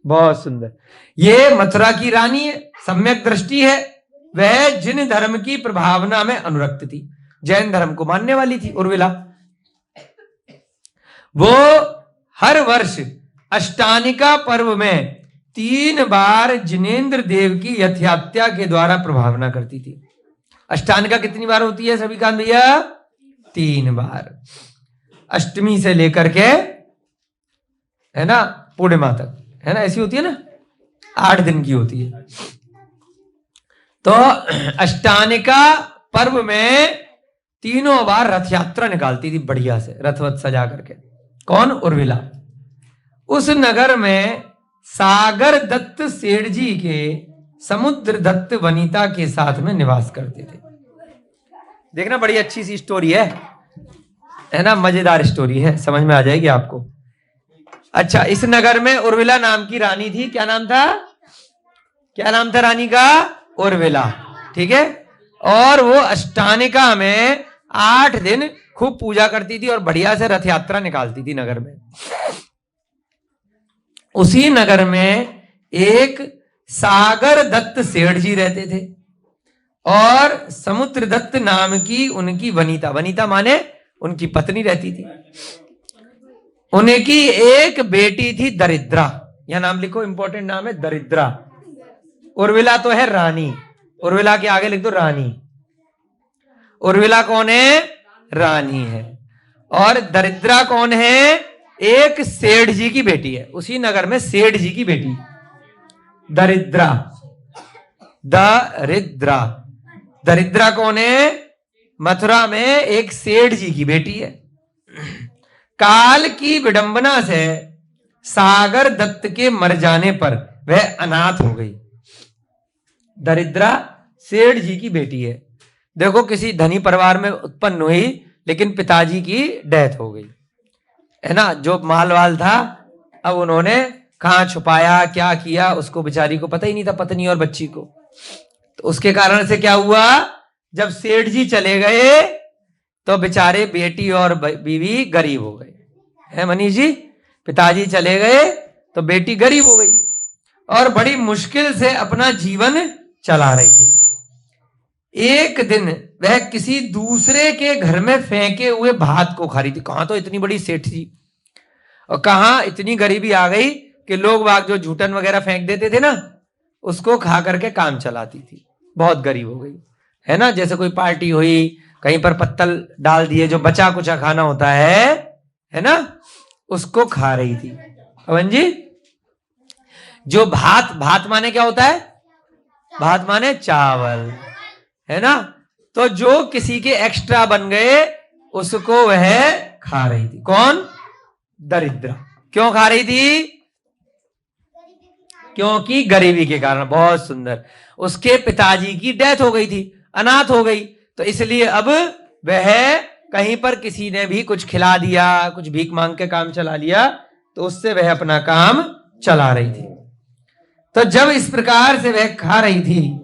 बहुत सुंदर। ये मथुरा की रानी है, सम्यक दृष्टि है। वह जिन धर्म की प्रभावना में अनुरक्त थी, जैन धर्म को मानने वाली थी उर्विला। वो हर वर्ष अष्टानिका पर्व में 3 बार जिनेंद्र देव की यथात्या के द्वारा प्रभावना करती थी। अष्टानिका कितनी बार होती है सभी कान भैया? 3 बार, अष्टमी से लेकर के, है ना, पूर्णिमा तक, है ना, ऐसी होती है ना, 8 दिन की होती है। तो अष्टानिका पर्व में 3 बार रथ यात्रा निकालती थी, बढ़िया से रथवत सजा करके। कौन? उर्विला। उस नगर में सागर दत्त सेठ जी के समुद्र दत्त वनिता के साथ में निवास करते थे। देखना, बड़ी अच्छी सी स्टोरी है ना, मजेदार स्टोरी है, समझ में आ जाएगी आपको। अच्छा, इस नगर में उर्विला नाम की रानी थी। क्या नाम था? क्या नाम था रानी का? उर्विला, ठीक है। और वो अष्टानिका में 8 दिन खूब पूजा करती थी और बढ़िया से रथ यात्रा निकालती थी नगर में। उसी नगर में एक सागर दत्त सेठ जी रहते थे और समुद्र दत्त नाम की उनकी वनिता, वनिता माने उनकी पत्नी रहती थी। उनकी एक बेटी थी दरिद्रा। यह नाम लिखो, इंपॉर्टेंट नाम है दरिद्रा। उर्विला तो है रानी, उर्विला के आगे लिख दो रानी। उर्विला कौन है? रानी है। और दरिद्रा कौन है? एक सेठ जी की बेटी है, उसी नगर में सेठ जी की बेटी दरिद्रा। दरिद्रा, दरिद्रा कौन है? मथुरा में एक सेठ जी की बेटी है। काल की विडंबना से सागर दत्त के मर जाने पर वह अनाथ हो गई। दरिद्रा सेठ जी की बेटी है। देखो, किसी धनी परिवार में उत्पन्न हुई, लेकिन पिताजी की डेथ हो गई, है ना, जो माल वाल था। अब उन्होंने कहां छुपाया, क्या किया, उसको बेचारी को पता ही नहीं था, पत्नी और बच्ची को। तो उसके कारण से क्या हुआ, जब सेठ जी चले गए तो बेचारे बेटी और बीवी गरीब हो गए, है मनीष जी। पिताजी चले गए तो बेटी गरीब हो गई और बड़ी मुश्किल से अपना जीवन चला रही थी। एक दिन वह किसी दूसरे के घर में फेंके हुए भात को खा रही थी। कहां तो इतनी बड़ी सेठ थी और कहां इतनी गरीबी आ गई कि लोग बाग जो झूठन वगैरह फेंक देते थे ना, उसको खा करके काम चलाती थी। बहुत गरीब हो गई, है ना। जैसे कोई पार्टी हुई, कहीं पर पत्तल डाल दिए, जो बचा कुचा खाना होता है ना, उसको खा रही थी। पवन जी, जो भात, भात माने क्या होता है? भात माने चावल, है ना। तो जो किसी के एक्स्ट्रा बन गए उसको वह खा रही थी। कौन? दरिद्रा। क्यों खा रही थी? क्योंकि गरीबी के कारण। बहुत सुंदर। उसके पिताजी की डेथ हो गई थी, अनाथ हो गई, तो इसलिए अब वह कहीं पर किसी ने भी कुछ खिला दिया, कुछ भीख मांग के काम चला लिया, तो उससे वह अपना काम चला रही थी। तो जब इस प्रकार से वह खा रही थी,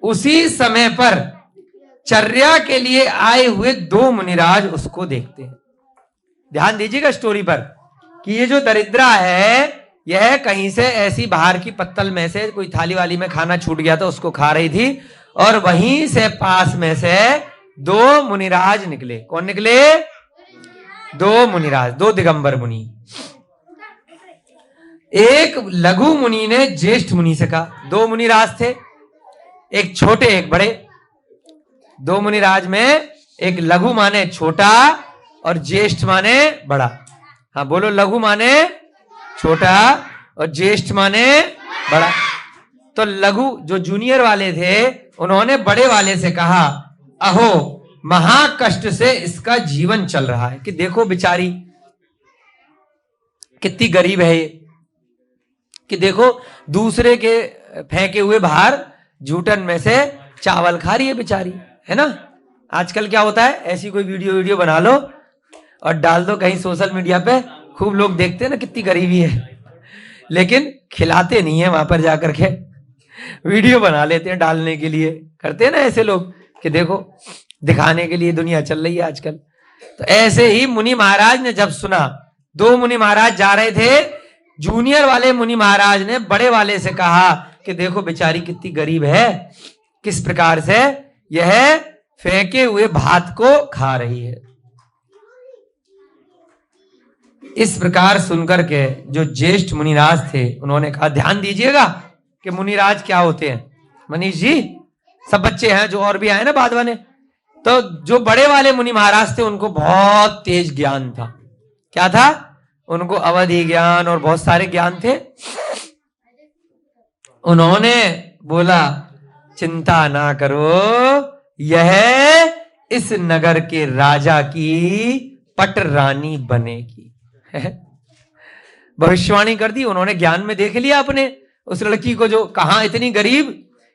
उसी समय पर चर्या के लिए आए हुए 2 मुनिराज उसको देखते हैं। ध्यान दीजिएगा स्टोरी पर कि ये जो दरिद्रा है, यह कहीं से ऐसी बाहर की पत्तल में से कोई थाली वाली में खाना छूट गया था, उसको खा रही थी। और वहीं से पास में से 2 मुनिराज निकले। कौन निकले? 2 मुनिराज, 2 दिगंबर मुनि। एक लघु मुनि ने ज्येष्ठ मुनि से कहा, 2 मुनिराज थे, एक छोटे एक बड़े। 2 मुनिराज में एक लघु माने छोटा और ज्येष्ठ माने बड़ा। हाँ बोलो, लघु माने छोटा और ज्येष्ठ माने बड़ा। तो लघु जो जूनियर वाले थे उन्होंने बड़े वाले से कहा, अहो महाकष्ट से इसका जीवन चल रहा है, कि देखो बेचारी कितनी गरीब है ये, कि देखो दूसरे के फेंके हुए बाहर जूठन में से चावल खा रही है बेचारी, है ना। आजकल क्या होता है, ऐसी कोई वीडियो बना लो और डाल दो कहीं सोशल मीडिया पे, खूब लोग देखते हैं ना कितनी गरीबी है, लेकिन खिलाते नहीं है, वहां पर जाकर के वीडियो बना लेते हैं डालने के लिए, करते हैं ना ऐसे लोग, कि देखो दिखाने के लिए दुनिया चल रही है आजकल। तो ऐसे ही मुनि महाराज ने जब सुना, दो मुनि महाराज जा रहे थे, जूनियर वाले मुनि महाराज ने बड़े वाले से कहा कि देखो बेचारी कितनी गरीब है, किस प्रकार से यह फेंके हुए भात को खा रही है। इस प्रकार सुनकर के जो ज्येष्ठ मुनिराज थे उन्होंने कहा, ध्यान दीजिएगा कि मुनिराज क्या होते हैं। मनीष जी, सब बच्चे हैं जो और भी आए ना बाद वाले, तो जो बड़े वाले मुनि महाराज थे उनको बहुत तेज ज्ञान था। क्या था? उनको अवधि ज्ञान और बहुत सारे ज्ञान थे। उन्होंने बोला, चिंता ना करो, यह इस नगर के राजा की पट रानी बनेगी। भविष्यवाणी कर दी उन्होंने, ज्ञान में देख लिया अपने उस लड़की को जो कहां इतनी गरीब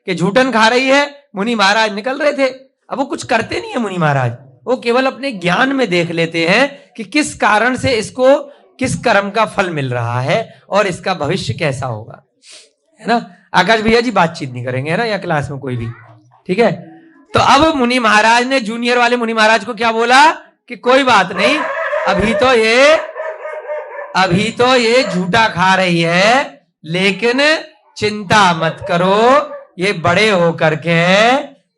कि झूठन खा रही है। मुनि महाराज निकल रहे थे, अब वो कुछ करते नहीं है मुनि महाराज, वो केवल अपने ज्ञान में देख लेते हैं कि किस कारण से इसको किस कर्म का फल मिल रहा है और इसका भविष्य कैसा होगा, है ना। आकाश भैया जी बातचीत नहीं करेंगे, है ना, या क्लास में कोई भी, ठीक है। तो अब मुनि महाराज ने जूनियर वाले मुनि महाराज को क्या बोला कि कोई बात नहीं, अभी तो ये झूठा खा रही है, लेकिन चिंता मत करो, ये बड़े होकर के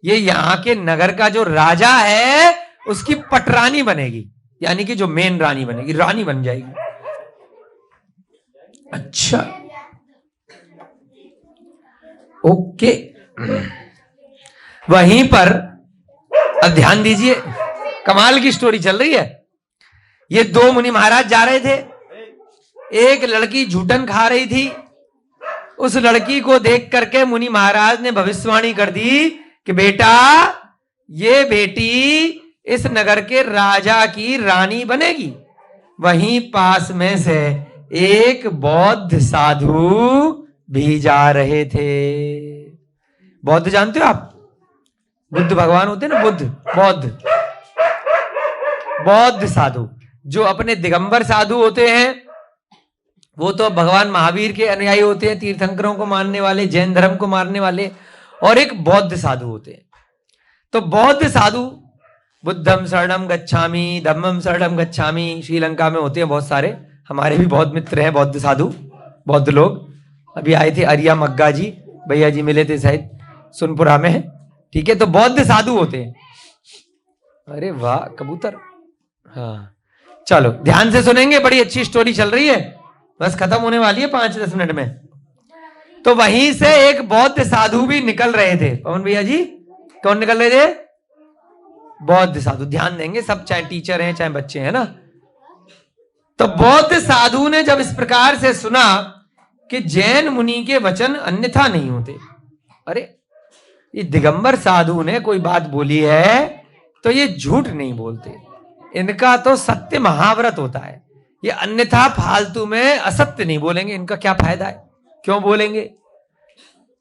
ये यहाँ के नगर का जो राजा है उसकी पटरानी बनेगी, यानी कि जो मेन रानी बनेगी, रानी बन जाएगी। अच्छा, ओके। वहीं पर अब ध्यान दीजिए, कमाल की स्टोरी चल रही है। ये दो मुनि महाराज जा रहे थे, एक लड़की झूठन खा रही थी। उस लड़की को देख करके मुनि महाराज ने भविष्यवाणी कर दी कि बेटा, ये बेटी इस नगर के राजा की रानी बनेगी। वहीं पास में से एक बौद्ध साधु भी जा रहे थे। बौद्ध जानते हो आप? बुद्ध भगवान होते हैं ना, बौद्ध साधु, जो अपने दिगंबर साधु होते हैं, वो तो भगवान महावीर के अनुयायी होते हैं, तीर्थंकरों को मानने वाले, जैन धर्म को मानने वाले, और एक बौद्ध साधु होते हैं। तो बौद्ध साधु बुद्धम शरणम गच्छामि, धम्मम शरणम गच्छामि, श्रीलंका में होते हैं बहुत सारे, हमारे भी बहुत मित्र हैं बौद्ध साधु, बौद्ध लोग। अभी आए थे अरिया मग्गा जी, भैया जी मिले थे शायद सुनपुरा में, ठीक है। तो बौद्ध साधु होते हैं। अरे वाह कबूतर, हाँ चलो ध्यान से सुनेंगे, बड़ी अच्छी स्टोरी चल रही है, बस खत्म होने वाली है 5-10 मिनट में। तो वहीं से एक बौद्ध साधु भी निकल रहे थे। पवन भैया जी, कौन निकल रहे थे? बौद्ध साधु। ध्यान देंगे सब, चाहे टीचर हैं चाहे बच्चे हैं ना। तो बौद्ध साधु ने जब इस प्रकार से सुना कि जैन मुनि के वचन अन्यथा नहीं होते, अरे ये दिगंबर साधु ने कोई बात बोली है तो ये झूठ नहीं बोलते, इनका तो सत्य महाव्रत होता है, ये अन्यथा फालतू में असत्य नहीं बोलेंगे, इनका क्या फायदा है, क्यों बोलेंगे।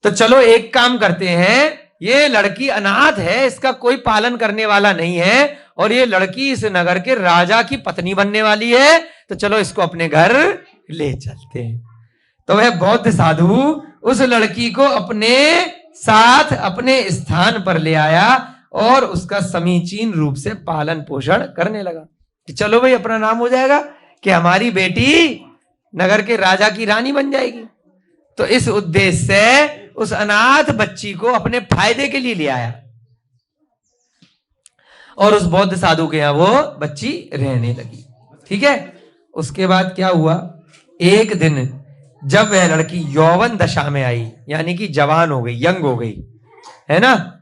तो चलो एक काम करते हैं, ये लड़की अनाथ है, इसका कोई पालन करने वाला नहीं है, और ये लड़की इस नगर के राजा की पत्नी बनने वाली है, तो चलो इसको अपने घर ले चलते हैं। तो वह बौद्ध साधु उस लड़की को अपने साथ अपने स्थान पर ले आया और उसका समीचीन रूप से पालन पोषण करने लगा कि चलो भाई अपना नाम हो जाएगा कि हमारी बेटी नगर के राजा की रानी बन जाएगी। तो इस उद्देश्य से उस अनाथ बच्ची को अपने फायदे के लिए ले आया और उस बौद्ध साधु के यहां वो बच्ची रहने लगी, ठीक है। उसके बाद क्या हुआ, एक दिन जब वह लड़की यौवन दशा में आई, यानी कि जवान हो गई, यंग हो गई, है ना,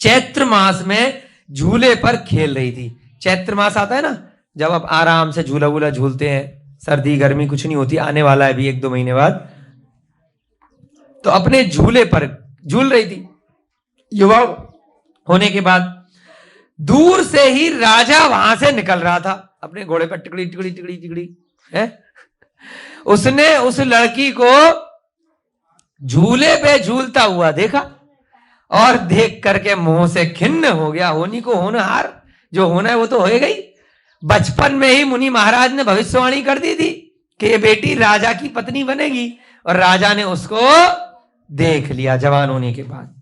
चैत्र मास में झूले पर खेल रही थी। चैत्र मास आता है ना, जब आप आराम से झूला वूला झूलते हैं, सर्दी गर्मी कुछ नहीं होती, आने वाला है अभी 1-2 महीने बाद। तो अपने झूले पर झूल रही थी, युवा होने के बाद दूर से ही राजा वहां से निकल रहा था अपने घोड़े पर, टिकड़ी टिकड़ी टिकड़ी टिकड़ी है। उसने उस लड़की को झूले पे झूलता हुआ देखा और देख करके मुंह से खिन्न हो गया। होनी को होनहार, जो होना है वो तो होएगा ही। बचपन में ही मुनि महाराज ने भविष्यवाणी कर दी थी कि ये बेटी राजा की पत्नी बनेगी, और राजा ने उसको देख लिया जवान होने के बाद।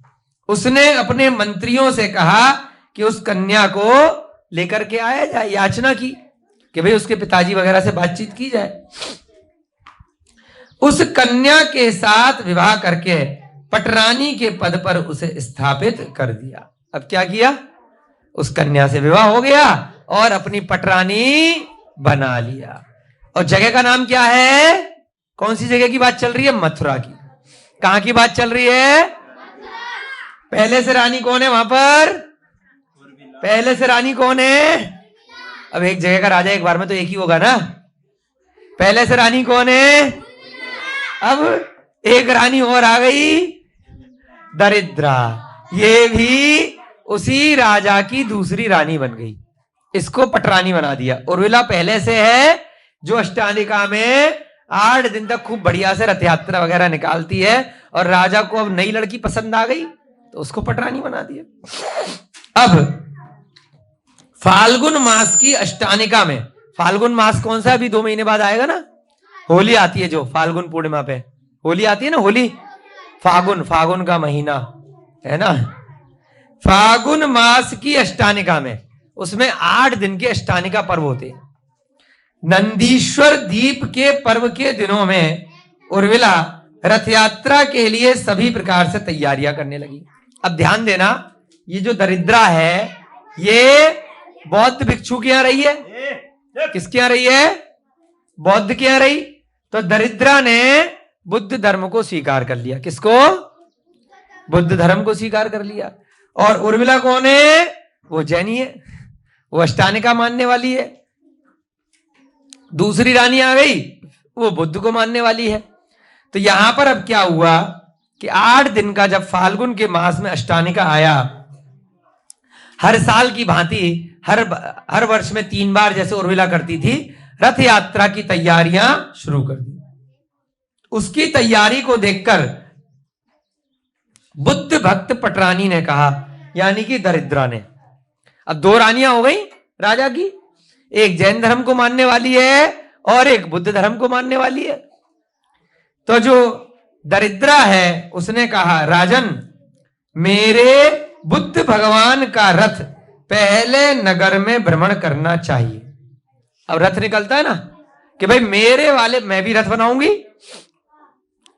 उसने अपने मंत्रियों से कहा कि उस कन्या को लेकर के आया जाए, याचना की कि भाई उसके पिताजी वगैरह से बातचीत की जाए। उस कन्या के साथ विवाह करके पटरानी के पद पर उसे स्थापित कर दिया। अब क्या किया, उस कन्या से विवाह हो गया और अपनी पटरानी बना लिया। और जगह का नाम क्या है, कौन सी जगह की बात चल रही है, मथुरा की। कहां की बात चल रही है, पहले से रानी कौन है वहां पर, पहले से रानी कौन है। अब एक जगह का राजा एक बार में तो एक ही होगा ना, पहले से रानी कौन है। अब एक रानी और आ गई, दरिद्रा, ये भी उसी राजा की दूसरी रानी बन गई, इसको पटरानी बना दिया। उर्मिला पहले से है जो अष्टानिका में 8 दिन तक खूब बढ़िया से रथ यात्रा वगैरह निकालती है, और राजा को अब नई लड़की पसंद आ गई तो उसको पटरानी बना दिया। अब फाल्गुन मास की अष्टानिका में, फाल्गुन मास कौन सा, अभी 2 महीने बाद आएगा ना, होली आती है, जो फाल्गुन पूर्णिमा पे होली आती है ना, होली फागुन का महीना है ना, फागुन मास की अष्टानिका में, उसमें 8 दिन के अष्टानिका पर्व होते हैं। नंदीश्वर दीप के पर्व के दिनों में उर्मिला रथ यात्रा के लिए सभी प्रकार से तैयारियां करने लगी। अब ध्यान देना, ये जो दरिद्रा है ये बौद्ध भिक्षु के यहां रही है, किसके यहां रही है, बौद्ध के यहां रही। तो दरिद्रा ने बुद्ध धर्म को स्वीकार कर लिया, किसको, बुद्ध धर्म को स्वीकार कर लिया। और उर्मिला कौन है, वो जैनी है, वो अष्टानिका मानने वाली है। दूसरी रानी आ गई, वो बुद्ध को मानने वाली है। तो यहां पर अब क्या हुआ कि 8 दिन का जब फाल्गुन के मास में अष्टानिका आया, हर साल की भांति हर वर्ष में 3 बार जैसे उर्मिला करती थी, रथ यात्रा की तैयारियां शुरू कर दी। उसकी तैयारी को देखकर बुद्ध भक्त पटरानी ने कहा, यानी कि दरिद्रा ने, अब 2 रानियां हो गई राजा की, एक जैन धर्म को मानने वाली है और एक बुद्ध धर्म को मानने वाली है। तो जो दरिद्रा है उसने कहा, राजन, मेरे बुद्ध भगवान का रथ पहले नगर में भ्रमण करना चाहिए। अब रथ निकलता है ना कि भाई मेरे वाले, मैं भी रथ बनाऊंगी,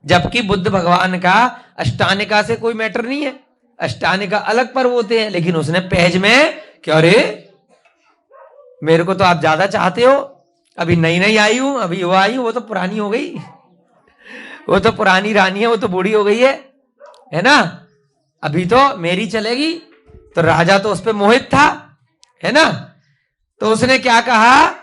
जबकि बुद्ध भगवान का अष्टानिका से कोई मैटर नहीं है, अष्टानिका अलग पर्व होते हैं। लेकिन उसने पेज में कि अरे मेरे को तो आप ज्यादा चाहते हो, अभी नई नई आई हूं, अभी वो आई हूं, वो तो पुरानी हो गई, वो तो पुरानी रानी है, वो तो बूढ़ी हो गई है ना, अभी तो मेरी चलेगी। तो राजा तो उस पर मोहित था, है ना। तो उसने क्या कहा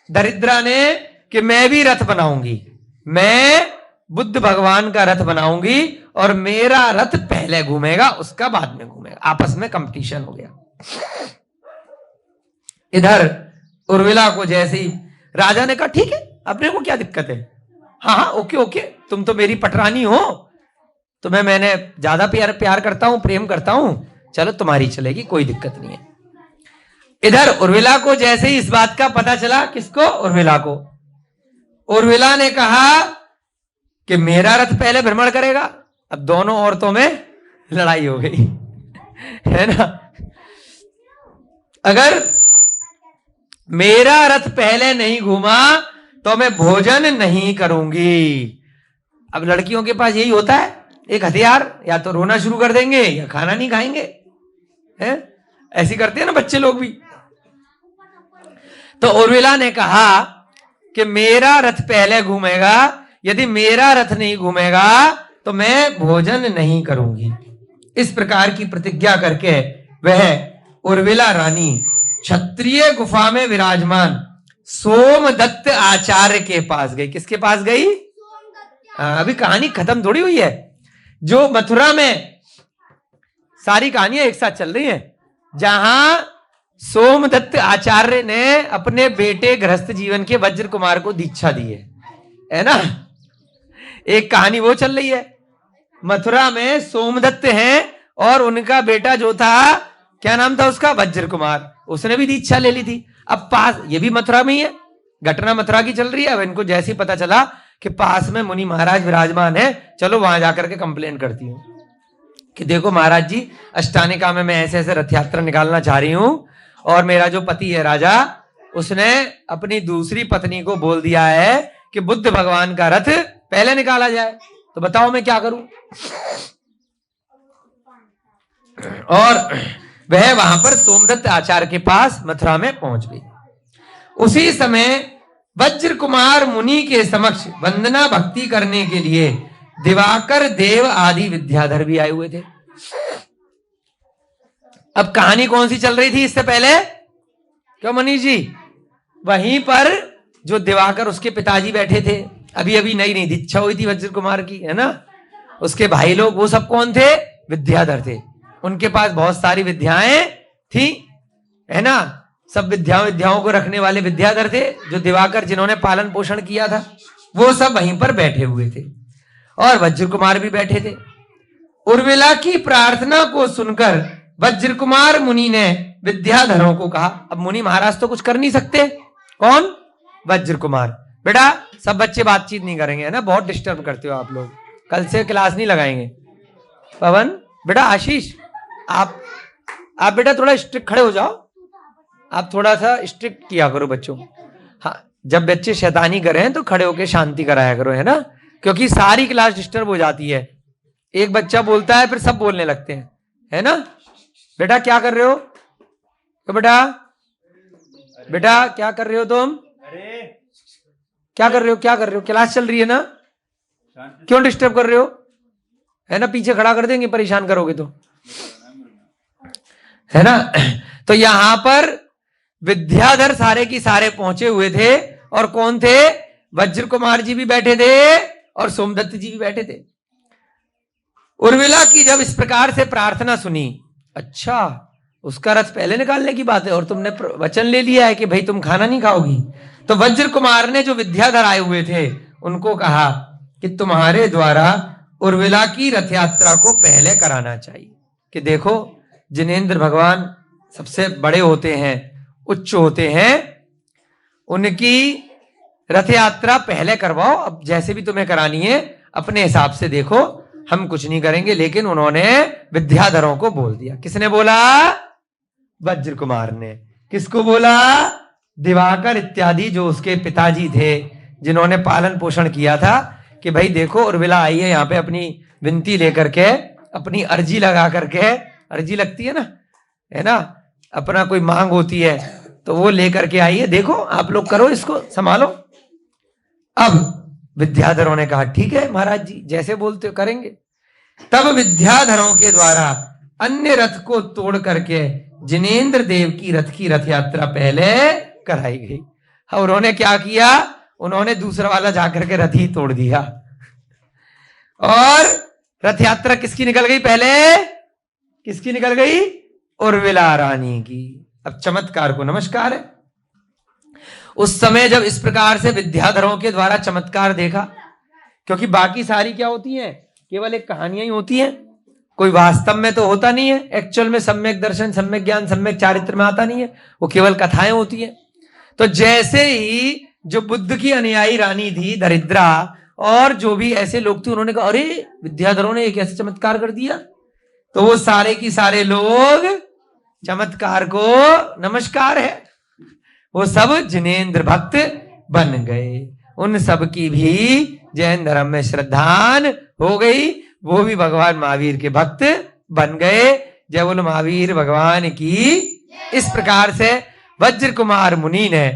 दरिद्रा ने कि मैं भी रथ बनाऊंगी, मैं बुद्ध भगवान का रथ बनाऊंगी और मेरा रथ पहले घूमेगा, उसका बाद में घूमेगा। आपस में कंपटीशन हो गया। इधर उर्मिला को जैसे ही राजा ने कहा, ठीक है, अपने को क्या दिक्कत है, हाँ हाँ ओके ओके, तुम तो मेरी पटरानी हो, तुम्हें मैंने ज्यादा प्यार करता हूं, प्रेम करता हूं, चलो तुम्हारी चलेगी, कोई दिक्कत नहीं है। इधर उर्मिला को जैसे ही इस बात का पता चला, किसको, उर्मिला को, उर्मिला ने कहा कि मेरा रथ पहले भ्रमण करेगा। अब दोनों औरतों में लड़ाई हो गई, है ना। अगर मेरा रथ पहले नहीं घूमा तो मैं भोजन नहीं करूंगी। अब लड़कियों के पास यही होता है एक हथियार, या तो रोना शुरू कर देंगे या खाना नहीं खाएंगे, है ऐसी करते हैं ना बच्चे लोग भी। तो उर्मिला ने कहा कि मेरा रथ पहले घूमेगा, यदि मेरा रथ नहीं घूमेगा तो मैं भोजन नहीं करूंगी। इस प्रकार की प्रतिज्ञा करके वह उर्मिला रानी क्षत्रिय गुफा में विराजमान सोमदत्त आचार्य के पास गई। किसके पास गई? अभी कहानी खत्म थोड़ी हुई है। जो मथुरा में सारी कहानियां एक साथ चल रही हैं, जहां सोमदत्त आचार्य ने अपने बेटे गृहस्थ जीवन के वज्र कुमार को दीक्षा दी है ना। एक कहानी वो चल रही है, मथुरा में सोमदत्त हैं और उनका बेटा जो था, क्या नाम था उसका? वज्र कुमार। उसने भी दीक्षा ले ली थी। अब पास, ये भी मथुरा में ही है, घटना मथुरा की चल रही है। अब इनको जैसे ही पता चला कि पास में मुनि महाराज विराजमान है, चलो वहां जाकर के कंप्लेन करती हूँ कि देखो महाराज जी, अष्टानिका में मैं ऐसे ऐसे रथ यात्रा निकालना चाह रही हूं और मेरा जो पति है राजा, उसने अपनी दूसरी पत्नी को बोल दिया है कि बुद्ध भगवान का रथ पहले निकाला जाए, तो बताओ मैं क्या करूं। और वह वहां पर सोमदत्त आचार्य के पास मथुरा में पहुंच गई। उसी समय वज्र कुमार मुनि के समक्ष वंदना भक्ति करने के लिए दिवाकर देव आदि विद्याधर भी आए हुए थे। अब कहानी कौन सी चल रही थी इससे पहले? क्यों मनीष जी? वहीं पर जो दिवाकर उसके पिताजी बैठे थे, अभी अभी नई नई दीक्षा हुई थी वज्र कुमार की, है ना। उसके भाई लोग, वो सब कौन थे? विद्याधर थे। उनके पास बहुत सारी विद्याएं थी, है ना। सब विद्याओं को रखने वाले विद्याधर थे। जो दिवाकर जिन्होंने पालन पोषण किया था, वो सब वहीं पर बैठे हुए थे और वज्र कुमार भी बैठे थे। उर्मिला की प्रार्थना को सुनकर वज्र कुमार मुनि ने विद्याधरों को कहा, अब मुनि महाराज तो कुछ कर नहीं सकते। कौन? वज्र कुमार। बेटा सब बच्चे बातचीत नहीं करेंगे, है ना, बहुत डिस्टर्ब करते हो आप लोग, कल से क्लास नहीं लगाएंगे। पवन बेटा, आशीष आप बेटा थोड़ा स्ट्रिक्ट खड़े हो जाओ, आप थोड़ा सा स्ट्रिक्ट किया करो बच्चों। हाँ, जब बच्चे शैतानी करें तो खड़े होकर शांति कराया करो, है ना, क्योंकि सारी क्लास डिस्टर्ब हो जाती है। एक बच्चा बोलता है फिर सब बोलने लगते हैं, है ना। बेटा क्या कर रहे हो? तो बेटा क्या कर रहे हो तुम? क्या कर रहे हो? क्लास चल रही है ना, क्यों डिस्टर्ब कर रहे हो? है ना, पीछे खड़ा कर देंगे परेशान करोगे तो, है ना। तो यहां पर विद्याधर सारे की सारे पहुंचे हुए थे। और कौन थे? वज्र कुमार जी भी बैठे थे और सोमदत्त जी भी बैठे थे। उर्मिला की जब इस प्रकार से प्रार्थना सुनी, अच्छा उसका रथ पहले निकालने की बात है और तुमने वचन ले लिया है कि भाई तुम खाना नहीं खाओगी, तो वज्र कुमार ने जो विद्याधर आए हुए थे उनको कहा कि तुम्हारे द्वारा उर्मिला की रथ यात्रा को पहले कराना चाहिए। कि देखो जिनेंद्र भगवान सबसे बड़े होते हैं, उच्च होते हैं, उनकी रथ यात्रा पहले करवाओ। अब जैसे भी तुम्हें करानी है अपने हिसाब से देखो, हम कुछ नहीं करेंगे। लेकिन उन्होंने विद्याधरों को बोल दिया। किसने बोला? वज्र कुमार ने। किसको बोला? दिवाकर इत्यादि जो उसके पिताजी थे, जिन्होंने पालन पोषण किया था, कि भाई देखो उर्मिला आई है यहाँ पे अपनी विनती लेकर के, अपनी अर्जी लगा करके, अर्जी लगती है ना, अपना कोई मांग होती है तो वो लेकर के आई है, देखो आप लोग करो, इसको संभालो। अब विद्याधरों ने कहा ठीक है महाराज जी, जैसे बोलते हो करेंगे। तब विद्याधरों के द्वारा अन्य रथ को तोड़ करके जिनेंद्र देव की रथ यात्रा पहले कराई गई। और उन्होंने क्या किया? उन्होंने दूसरा वाला जाकर के रथ ही तोड़ दिया और रथ यात्रा किसकी निकल गई? पहले किसकी निकल गई? उर्मिला रानी की। अब चमत्कार को नमस्कार है। उस समय जब इस प्रकार से विद्याधरों के द्वारा चमत्कार देखा, क्योंकि बाकी सारी क्या होती हैं? केवल एक कहानियां ही होती हैं, कोई वास्तव में तो होता नहीं है, एक्चुअल में सम्यक दर्शन, सम्यक ज्ञान, सम्यक चारित्र में आता नहीं है, वो केवल कथाएं होती हैं। तो जैसे ही जो बुद्ध की अनुयायी रानी थी दरिद्रा और जो भी ऐसे लोग थे, उन्होंने कहा अरे विद्याधरों ने एक ऐसे चमत्कार कर दिया, तो वो सारे की सारे लोग चमत्कार को नमस्कार है, वो सब जिनेंद्र भक्त बन गए। उन सब की भी जैन धर्म में श्रद्धान हो गई, वो भी भगवान महावीर के भक्त बन गए। जय बोलो महावीर भगवान की। इस प्रकार से वज्र कुमार मुनि ने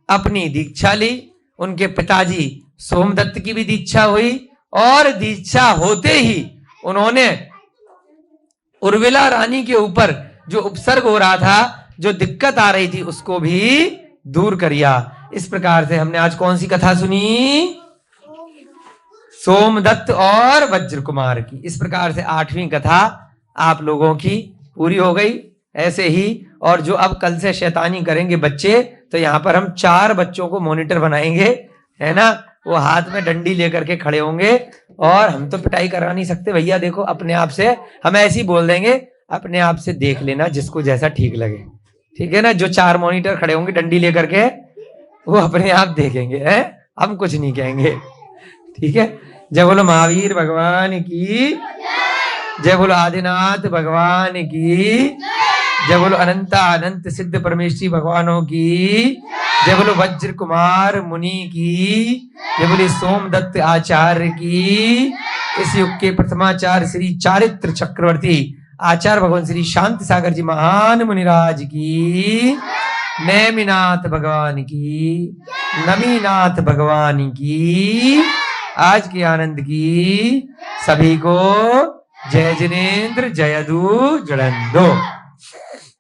अपनी दीक्षा ली। उनके पिताजी सोमदत्त की भी दीक्षा हुई और दीक्षा होते ही उन्होंने उर्मिला रानी के ऊपर जो उपसर्ग हो रहा था, जो दिक्कत आ रही थी उसको भी दूर करिया। इस प्रकार से हमने आज कौन सी कथा सुनी? सोमदत्त और वज्र कुमार की। इस प्रकार से 8वीं कथा आप लोगों की पूरी हो गई। ऐसे ही और जो अब कल से शैतानी करेंगे बच्चे, तो यहाँ पर हम 4 बच्चों को मॉनिटर बनाएंगे, है ना। वो हाथ में डंडी लेकर के खड़े होंगे और हम तो पिटाई करा नहीं सकते भैया, देखो अपने आप से हम ऐसे ही बोल देंगे, अपने आप से देख लेना जिसको जैसा ठीक लगे, ठीक है ना। जो 4 मॉनिटर खड़े होंगे डंडी लेकर के, वो अपने आप देखेंगे, है, हम कुछ नहीं कहेंगे, ठीक है। जय बोलो महावीर भगवान की, जय बोलो आदिनाथ भगवान की, जय बोलो अनंता अनंत सिद्ध परमेश्वरी भगवानों की, जय बोलो वज्र कुमार मुनि की, जय बोले सोमदत्त आचार्य की। इस युग के प्रथमाचार्य श्री चारित्र चक्रवर्ती आचार्य भगवान श्री शांति सागर जी महान मुनिराज की, नेमिनाथ भगवान की, नमीनाथ भगवान की, आज के आनंद की सभी को जय जिनेन्द्र जयदु जड़ंदो।